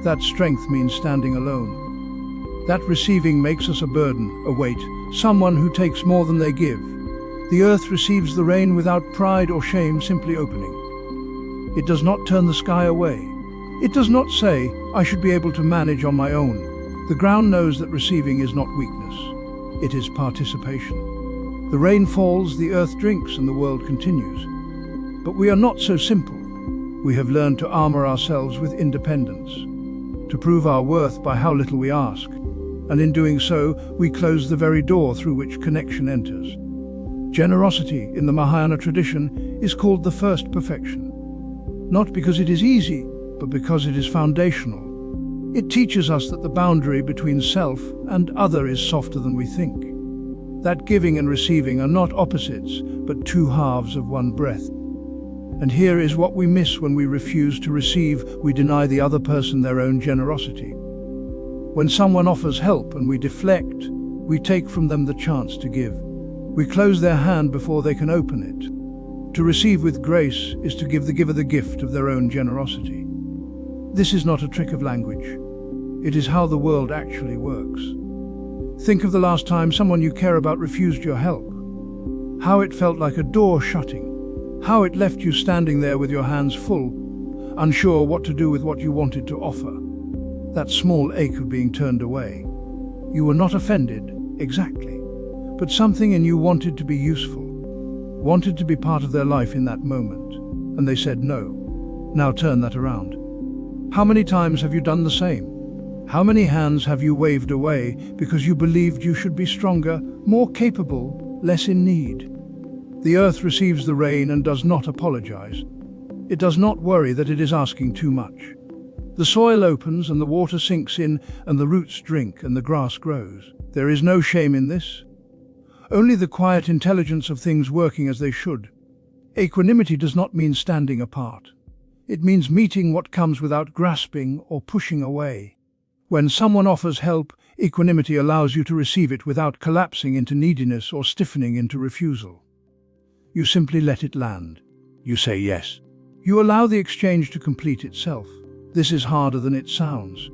That strength means standing alone. That receiving makes us a burden, a weight, someone who takes more than they give. The earth receives the rain without pride or shame, simply opening. It does not turn the sky away. It does not say, "I should be able to manage on my own." The ground knows that receiving is not weakness. It is participation. The rain falls, the earth drinks, and the world continues. But we are not so simple. We have learned to armor ourselves with independence, to prove our worth by how little we ask. And in doing so, we close the very door through which connection enters. Generosity, in the Mahayana tradition, is called the first perfection. Not because it is easy, but because it is foundational. It teaches us that the boundary between self and other is softer than we think. That giving and receiving are not opposites, but two halves of one breath. And here is what we miss when we refuse to receive: we deny the other person their own generosity. When someone offers help and we deflect, we take from them the chance to give. We close their hand before they can open it. To receive with grace is to give the giver the gift of their own generosity. This is not a trick of language. It is how the world actually works. Think of the last time someone you care about refused your help. How it felt like a door shutting. How it left you standing there with your hands full, unsure what to do with what you wanted to offer. That small ache of being turned away. You were not offended, exactly, but something in you wanted to be useful, wanted to be part of their life in that moment, and they said no. Now turn that around. How many times have you done the same? How many hands have you waved away because you believed you should be stronger, more capable, less in need? The earth receives the rain and does not apologize. It does not worry that it is asking too much. The soil opens and the water sinks in and the roots drink and the grass grows. There is no shame in this. Only the quiet intelligence of things working as they should. Equanimity does not mean standing apart. It means meeting what comes without grasping or pushing away. When someone offers help, equanimity allows you to receive it without collapsing into neediness or stiffening into refusal. You simply let it land. You say yes. You allow the exchange to complete itself. This is harder than it sounds,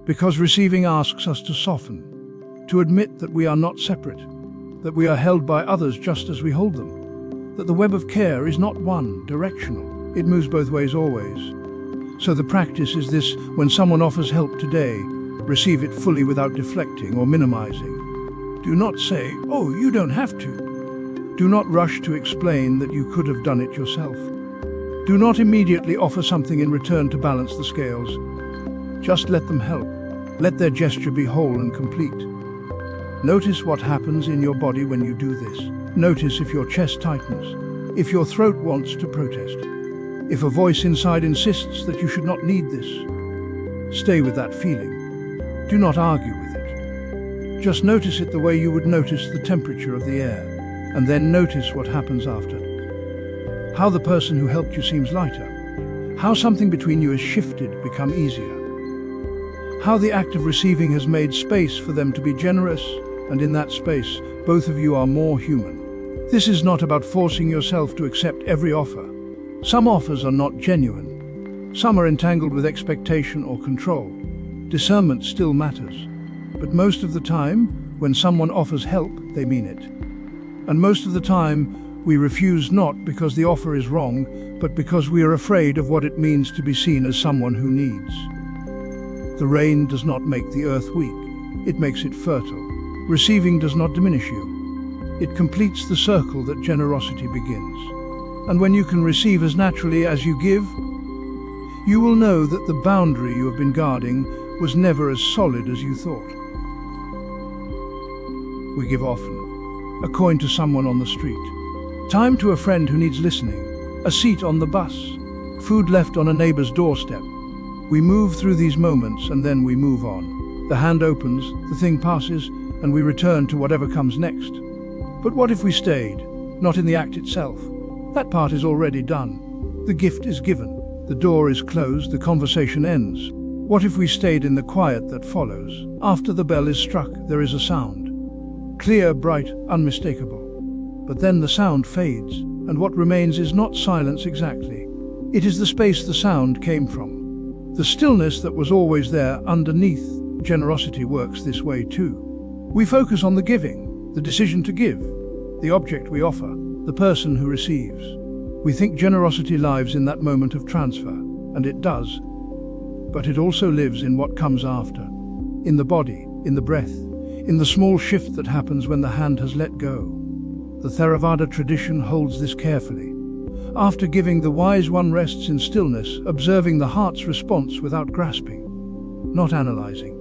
because receiving asks us to soften, to admit that we are not separate, that we are held by others just as we hold them, that the web of care is not one, directional. It moves both ways always. So the practice is this: when someone offers help today, receive it fully without deflecting or minimizing. Do not say, "Oh, you don't have to." Do not rush to explain that you could have done it yourself. Do not immediately offer something in return to balance the scales. Just let them help. Let their gesture be whole and complete. Notice what happens in your body when you do this. Notice if your chest tightens, if your throat wants to protest, if a voice inside insists that you should not need this. Stay with that feeling. Do not argue with it. Just notice it the way you would notice the temperature of the air, and then notice what happens after. How the person who helped you seems lighter. How something between you has shifted, become easier. How the act of receiving has made space for them to be generous, and in that space, both of you are more human. This is not about forcing yourself to accept every offer. Some offers are not genuine. Some are entangled with expectation or control. Discernment still matters. But most of the time, when someone offers help, they mean it. And most of the time, we refuse not because the offer is wrong, but because we are afraid of what it means to be seen as someone who needs. The rain does not make the earth weak. It makes it fertile. Receiving does not diminish you. It completes the circle that generosity begins. And when you can receive as naturally as you give, you will know that the boundary you have been guarding was never as solid as you thought. We give often. A coin to someone on the street. Time to a friend who needs listening, a seat on the bus, food left on a neighbor's doorstep. We move through these moments and then we move on. The hand opens, the thing passes, and we return to whatever comes next. But what if we stayed, not in the act itself? That part is already done. The gift is given, the door is closed, the conversation ends. What if we stayed in the quiet that follows? After the bell is struck, there is a sound. Clear, bright, unmistakable. But then the sound fades, and what remains is not silence exactly. It is the space the sound came from. The stillness that was always there underneath. Generosity works this way too. We focus on the giving, the decision to give, the object we offer, the person who receives. We think generosity lives in that moment of transfer, and it does. But it also lives in what comes after. In the body, in the breath, in the small shift that happens when the hand has let go. The Theravada tradition holds this carefully. After giving, the wise one rests in stillness, observing the heart's response without grasping, not analyzing,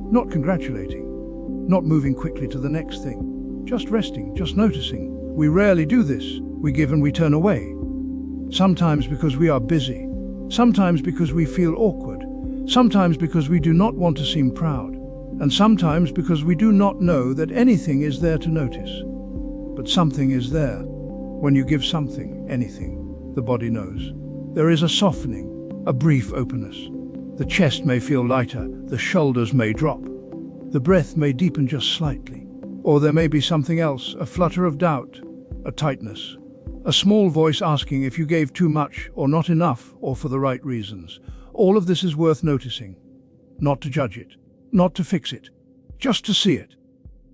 not congratulating, not moving quickly to the next thing, just resting, just noticing. We rarely do this. We give and we turn away. Sometimes because we are busy, sometimes because we feel awkward, sometimes because we do not want to seem proud, and sometimes because we do not know that anything is there to notice. But something is there. When you give something, anything, the body knows. There is a softening, a brief openness. The chest may feel lighter, the shoulders may drop. The breath may deepen just slightly. Or there may be something else, a flutter of doubt, a tightness. A small voice asking if you gave too much or not enough or for the right reasons. All of this is worth noticing. Not to judge it, not to fix it, just to see it.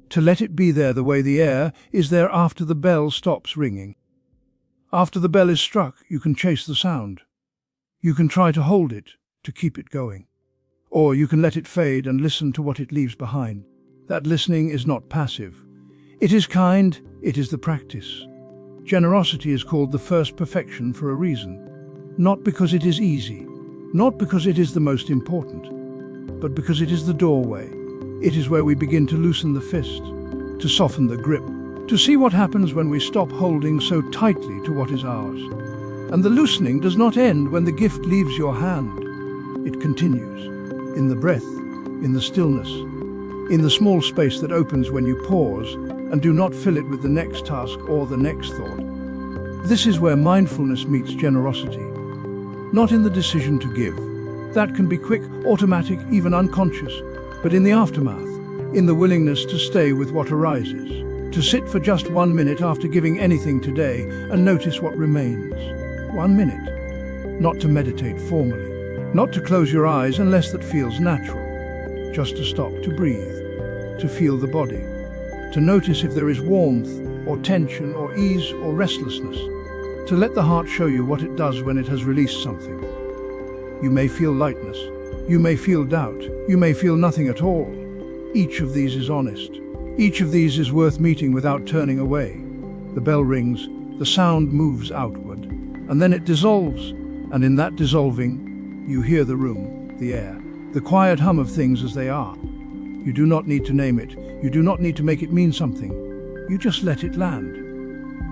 To let it be there the way the air is there after the bell stops ringing. After the bell is struck, you can chase the sound. You can try to hold it, to keep it going. Or you can let it fade and listen to what it leaves behind. That listening is not passive. It is kind, it is the practice. Generosity is called the first perfection for a reason. Not because it is easy, Not because it is the most important, but because it is the doorway. It is where we begin to loosen the fist, to soften the grip, to see what happens when we stop holding so tightly to what is ours. And the loosening does not end when the gift leaves your hand. It continues, in the breath, in the stillness, in the small space that opens when you pause and do not fill it with the next task or the next thought. This is where mindfulness meets generosity. Not in the decision to give. That can be quick, automatic, even unconscious, but in the aftermath, in the willingness to stay with what arises, to sit for just 1 minute after giving anything today and notice what remains. 1 minute. Not to meditate formally, not to close your eyes unless that feels natural, just to stop, to breathe, to feel the body, to notice if there is warmth or tension or ease or restlessness, to let the heart show you what it does when it has released something. You may feel lightness, you may feel doubt, you may feel nothing at all. Each of these is honest. Each of these is worth meeting without turning away. The bell rings, the sound moves outward, and then it dissolves, and in that dissolving, you hear the room, the air, the quiet hum of things as they are. You do not need to name it, you do not need to make it mean something. You just let it land.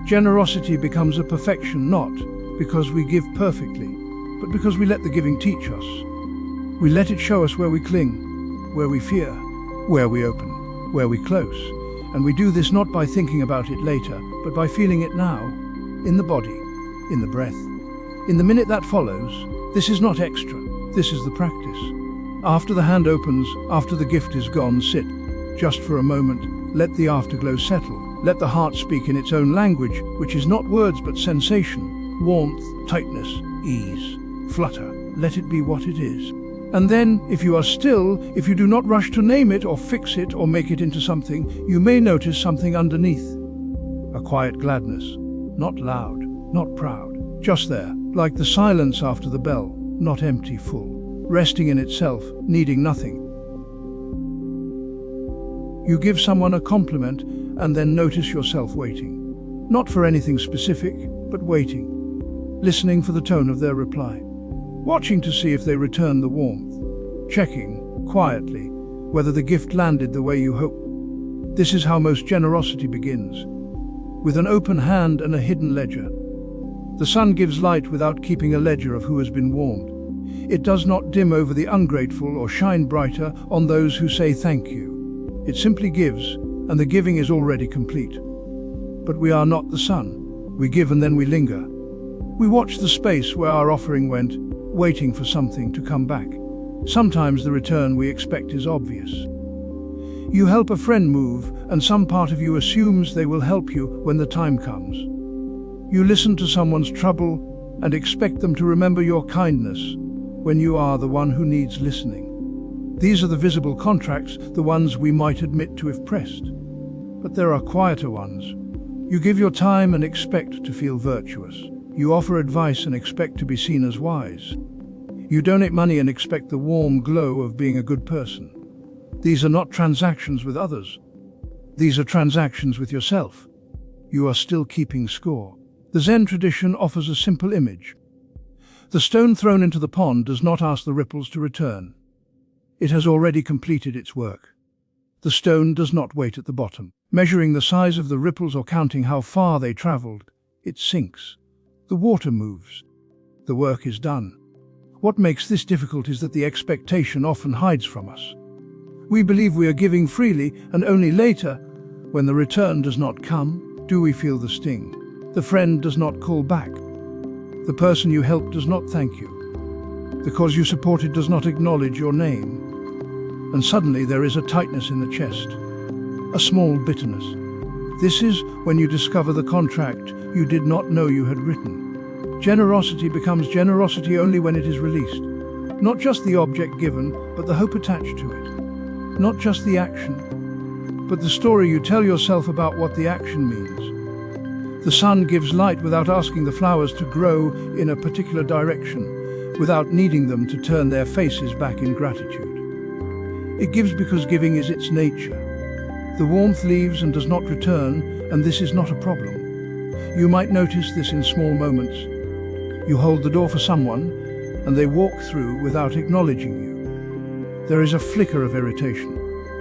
Generosity becomes a perfection not because we give perfectly, but because we let the giving teach us. We let it show us where we cling, where we fear, where we open, where we close. And we do this not by thinking about it later, but by feeling it now, in the body, in the breath. In the minute that follows, this is not extra, this is the practice. After the hand opens, after the gift is gone, sit, just for a moment, let the afterglow settle. Let the heart speak in its own language, which is not words but sensation, warmth, tightness, ease, flutter. Let it be what it is. And then, if you are still, if you do not rush to name it or fix it or make it into something, you may notice something underneath. A quiet gladness, not loud, not proud, just there, like the silence after the bell, not empty, full, resting in itself, needing nothing. You give someone a compliment and then notice yourself waiting. Not for anything specific, but waiting. Listening for the tone of their reply. Watching to see if they return the warmth. Checking, quietly, whether the gift landed the way you hoped. This is how most generosity begins. With an open hand and a hidden ledger. The sun gives light without keeping a ledger of who has been warmed. It does not dim over the ungrateful or shine brighter on those who say thank you. It simply gives, and the giving is already complete. But we are not the sun. We give and then we linger. We watch the space where our offering went, waiting for something to come back. Sometimes the return we expect is obvious. You help a friend move, and some part of you assumes they will help you when the time comes. You listen to someone's trouble and expect them to remember your kindness when you are the one who needs listening. These are the visible contracts, the ones we might admit to if pressed. But there are quieter ones. You give your time and expect to feel virtuous. You offer advice and expect to be seen as wise. You donate money and expect the warm glow of being a good person. These are not transactions with others. These are transactions with yourself. You are still keeping score. The Zen tradition offers a simple image. The stone thrown into the pond does not ask the ripples to return. It has already completed its work. The stone does not wait at the bottom, measuring the size of the ripples or counting how far they traveled. It sinks. The water moves. The work is done. What makes this difficult is that the expectation often hides from us. We believe we are giving freely, and only later, when the return does not come, do we feel the sting. The friend does not call back. The person you helped does not thank you. The cause you supported does not acknowledge your name. And suddenly there is a tightness in the chest, a small bitterness. This is when you discover the contract you did not know you had written. Generosity becomes generosity only when it is released. Not just the object given, but the hope attached to it. Not just the action, but the story you tell yourself about what the action means. The sun gives light without asking the flowers to grow in a particular direction, without needing them to turn their faces back in gratitude. It gives because giving is its nature. The warmth leaves and does not return, and this is not a problem. You might notice this in small moments. You hold the door for someone, and they walk through without acknowledging you. There is a flicker of irritation.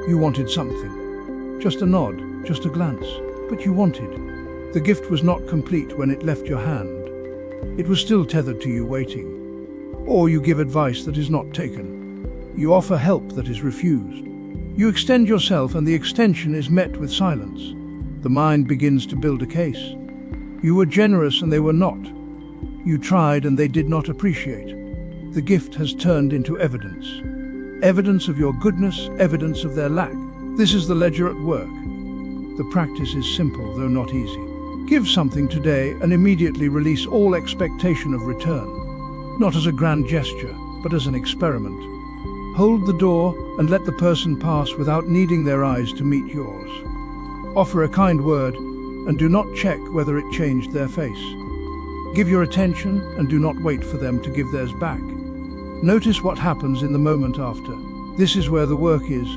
You wanted something. Just a nod, just a glance, but you wanted. The gift was not complete when it left your hand. It was still tethered to you waiting. Or you give advice that is not taken. You offer help that is refused. You extend yourself and the extension is met with silence. The mind begins to build a case. You were generous and they were not. You tried and they did not appreciate. The gift has turned into evidence. Evidence of your goodness, evidence of their lack. This is the ledger at work. The practice is simple, though not easy. Give something today and immediately release all expectation of return. Not as a grand gesture, but as an experiment. Hold the door and let the person pass without needing their eyes to meet yours. Offer a kind word and do not check whether it changed their face. Give your attention and do not wait for them to give theirs back. Notice what happens in the moment after. This is where the work is.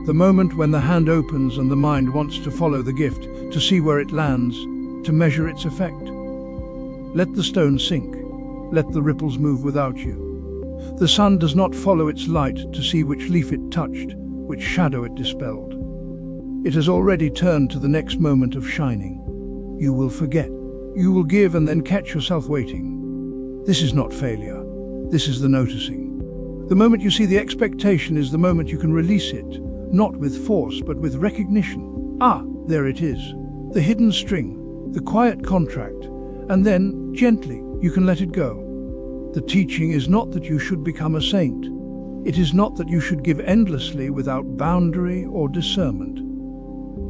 The moment when the hand opens and the mind wants to follow the gift, to see where it lands, to measure its effect. Let the stone sink. Let the ripples move without you. The sun does not follow its light to see which leaf it touched, which shadow it dispelled. It has already turned to the next moment of shining. You will forget. You will give and then catch yourself waiting. This is not failure. This is the noticing. The moment you see the expectation is the moment you can release it, not with force but with recognition. Ah, there it is. The hidden string, the quiet contract, and then, gently, you can let it go. The teaching is not that you should become a saint. It is not that you should give endlessly without boundary or discernment.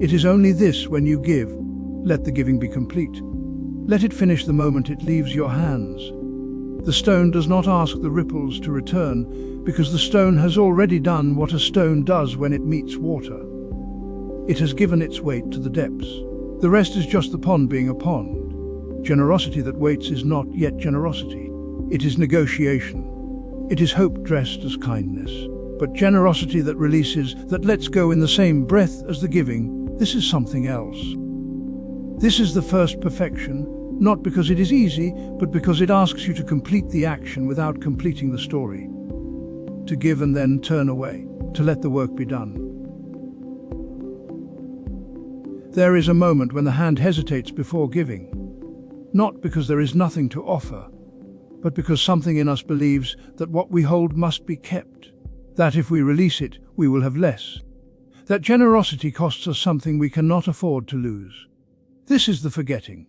It is only this: when you give, let the giving be complete. Let it finish the moment it leaves your hands. The stone does not ask the ripples to return, because the stone has already done what a stone does when it meets water. It has given its weight to the depths. The rest is just the pond being a pond. Generosity that waits is not yet generosity. It is negotiation. It is hope dressed as kindness. But generosity that releases, that lets go in the same breath as the giving, this is something else. This is the first perfection, not because it is easy, but because it asks you to complete the action without completing the story. To give and then turn away, to let the work be done. There is a moment when the hand hesitates before giving, not because there is nothing to offer, but because something in us believes that what we hold must be kept, that if we release it, we will have less, that generosity costs us something we cannot afford to lose. This is the forgetting.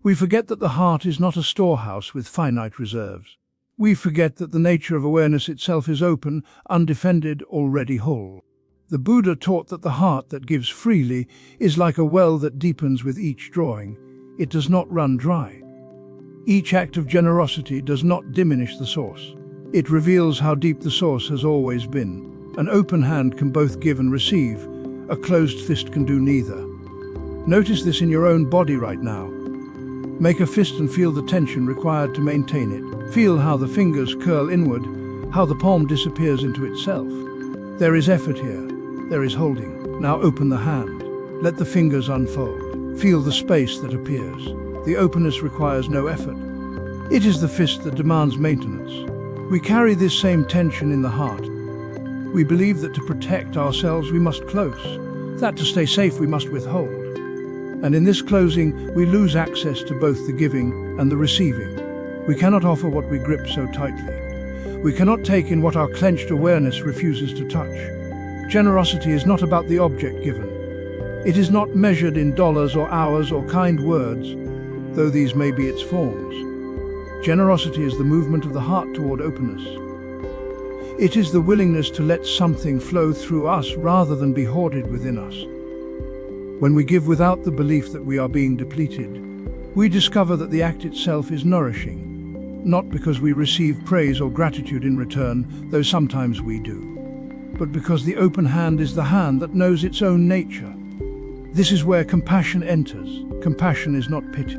We forget that the heart is not a storehouse with finite reserves. We forget that the nature of awareness itself is open, undefended, already whole. The Buddha taught that the heart that gives freely is like a well that deepens with each drawing. It does not run dry. Each act of generosity does not diminish the source. It reveals how deep the source has always been. An open hand can both give and receive. A closed fist can do neither. Notice this in your own body right now. Make a fist and feel the tension required to maintain it. Feel how the fingers curl inward, how the palm disappears into itself. There is effort here. There is holding. Now open the hand. Let the fingers unfold. Feel the space that appears. The openness requires no effort. It is the fist that demands maintenance. We carry this same tension in the heart. We believe that to protect ourselves we must close, that to stay safe we must withhold. And in this closing, we lose access to both the giving and the receiving. We cannot offer what we grip so tightly. We cannot take in what our clenched awareness refuses to touch. Generosity is not about the object given. It is not measured in dollars or hours or kind words, though these may be its forms. Generosity is the movement of the heart toward openness. It is the willingness to let something flow through us rather than be hoarded within us. When we give without the belief that we are being depleted, we discover that the act itself is nourishing, not because we receive praise or gratitude in return, though sometimes we do, but because the open hand is the hand that knows its own nature. This is where compassion enters. Compassion is not pity.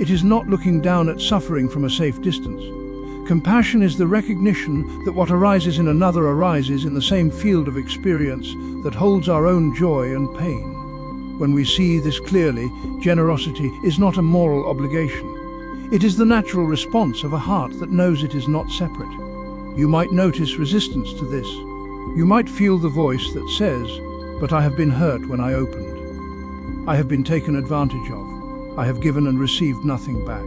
It is not looking down at suffering from a safe distance. Compassion is the recognition that what arises in another arises in the same field of experience that holds our own joy and pain. When we see this clearly, generosity is not a moral obligation. It is the natural response of a heart that knows it is not separate. You might notice resistance to this. You might feel the voice that says, "But I have been hurt when I opened. I have been taken advantage of. I have given and received nothing back."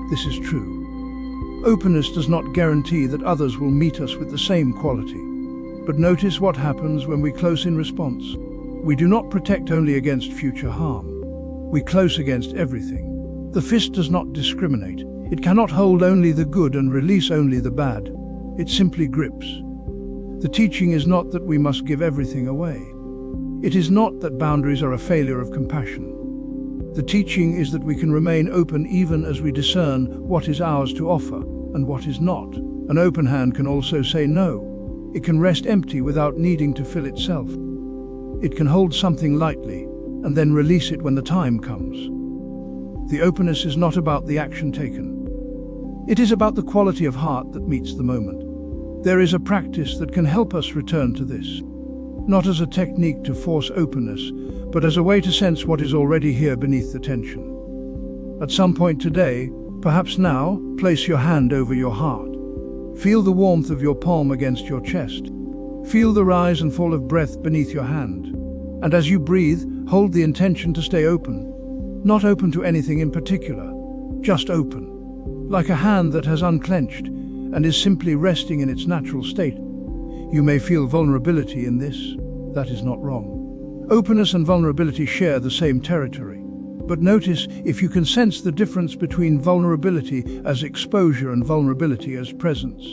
This is true. Openness does not guarantee that others will meet us with the same quality. But notice what happens when we close in response. We do not protect only against future harm. We close against everything. The fist does not discriminate. It cannot hold only the good and release only the bad. It simply grips. The teaching is not that we must give everything away. It is not that boundaries are a failure of compassion. The teaching is that we can remain open even as we discern what is ours to offer and what is not. An open hand can also say no. It can rest empty without needing to fill itself. It can hold something lightly and then release it when the time comes. The openness is not about the action taken. It is about the quality of heart that meets the moment. There is a practice that can help us return to this, not as a technique to force openness, but as a way to sense what is already here beneath the tension. At some point today, perhaps now, place your hand over your heart. Feel the warmth of your palm against your chest. Feel the rise and fall of breath beneath your hand. And as you breathe, hold the intention to stay open. Not open to anything in particular, just open. Like a hand that has unclenched and is simply resting in its natural state. You may feel vulnerability in this. That is not wrong. Openness and vulnerability share the same territory. But notice if you can sense the difference between vulnerability as exposure and vulnerability as presence.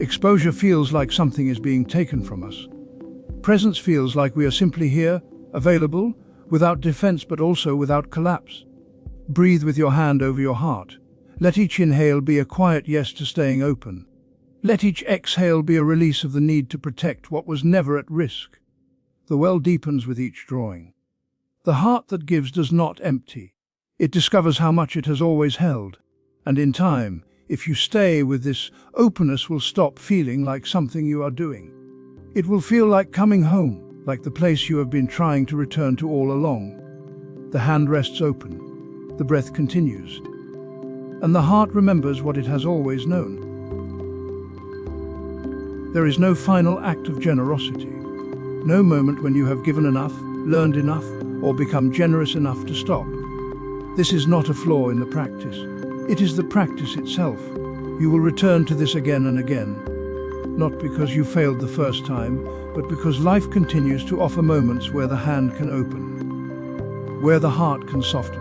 Exposure feels like something is being taken from us. Presence feels like we are simply here, available, without defense but also without collapse. Breathe with your hand over your heart. Let each inhale be a quiet yes to staying open. Let each exhale be a release of the need to protect what was never at risk. The well deepens with each drawing. The heart that gives does not empty. It discovers how much it has always held. And in time, if you stay with this, openness will stop feeling like something you are doing. It will feel like coming home, like the place you have been trying to return to all along. The hand rests open. The breath continues. And the heart remembers what it has always known. There is no final act of generosity. No moment when you have given enough, learned enough, or become generous enough to stop. This is not a flaw in the practice. It is the practice itself. You will return to this again and again. Not because you failed the first time, but because life continues to offer moments where the hand can open, where the heart can soften,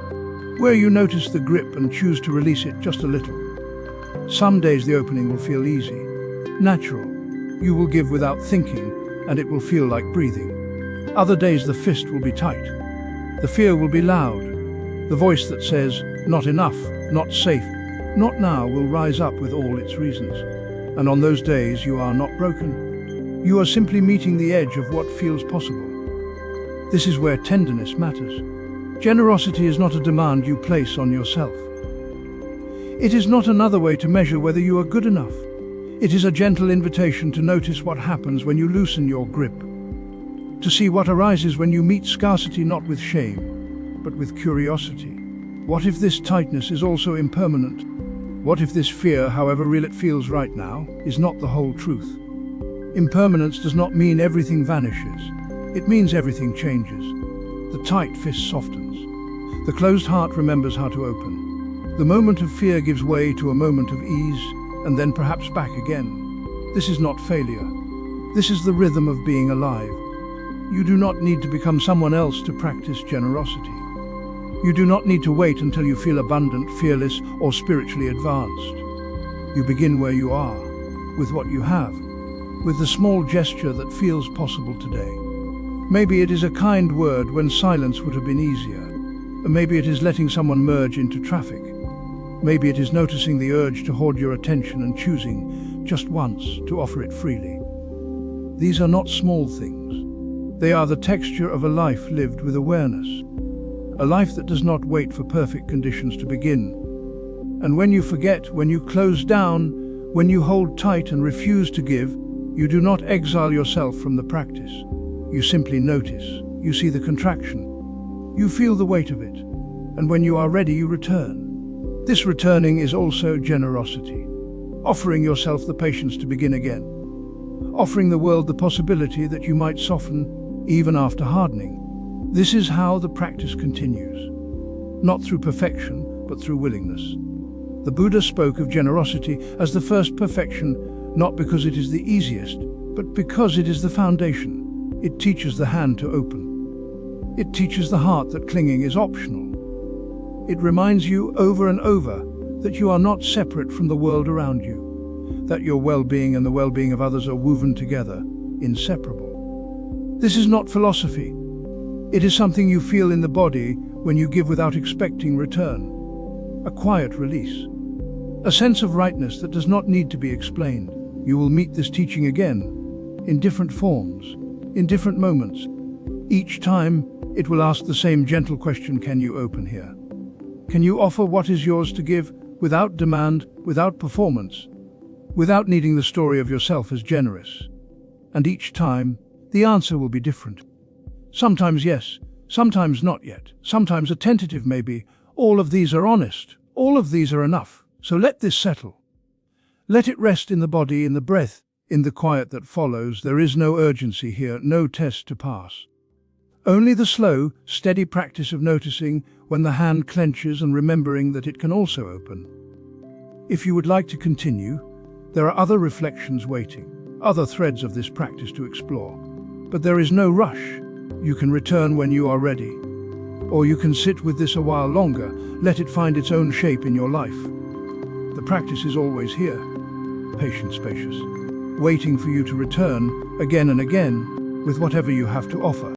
where you notice the grip and choose to release it just a little. Some days the opening will feel easy, natural. You will give without thinking, and it will feel like breathing. Other days the fist will be tight. The fear will be loud. The voice that says, "Not enough, not safe, not now," will rise up with all its reasons. And on those days you are not broken. You are simply meeting the edge of what feels possible. This is where tenderness matters. Generosity is not a demand you place on yourself. It is not another way to measure whether you are good enough. It is a gentle invitation to notice what happens when you loosen your grip. To see what arises when you meet scarcity not with shame, but with curiosity. What if this tightness is also impermanent? What if this fear, however real it feels right now, is not the whole truth? Impermanence does not mean everything vanishes. It means everything changes. The tight fist softens. The closed heart remembers how to open. The moment of fear gives way to a moment of ease, and then perhaps back again. This is not failure. This is the rhythm of being alive. You do not need to become someone else to practice generosity. You do not need to wait until you feel abundant, fearless, or spiritually advanced. You begin where you are, with what you have, with the small gesture that feels possible today. Maybe it is a kind word when silence would have been easier. Maybe it is letting someone merge into traffic. Maybe it is noticing the urge to hoard your attention and choosing, just once, to offer it freely. These are not small things. They are the texture of a life lived with awareness. A life that does not wait for perfect conditions to begin. And when you forget, when you close down, when you hold tight and refuse to give, you do not exile yourself from the practice. You simply notice. You see the contraction. You feel the weight of it. And when you are ready, you return. This returning is also generosity, offering yourself the patience to begin again, offering the world the possibility that you might soften even after hardening. This is how the practice continues, not through perfection, but through willingness. The Buddha spoke of generosity as the first perfection, not because it is the easiest, but because it is the foundation. It teaches the hand to open. It teaches the heart that clinging is optional. It reminds you over and over that you are not separate from the world around you, that your well-being and the well-being of others are woven together, inseparable. This is not philosophy. It is something you feel in the body when you give without expecting return. A quiet release. A sense of rightness that does not need to be explained. You will meet this teaching again, in different forms, in different moments. Each time, it will ask the same gentle question: can you open here? Can you offer what is yours to give, without demand, without performance, without needing the story of yourself as generous? And each time, the answer will be different. Sometimes yes, sometimes not yet, sometimes a tentative maybe. All of these are honest, all of these are enough. So let this settle. Let it rest in the body, in the breath, in the quiet that follows. There is no urgency here, no test to pass. Only the slow, steady practice of noticing when the hand clenches and remembering that it can also open. If you would like to continue, there are other reflections waiting, other threads of this practice to explore. But there is no rush. You can return when you are ready. Or you can sit with this a while longer, let it find its own shape in your life. The practice is always here, patient, spacious, waiting for you to return again and again with whatever you have to offer.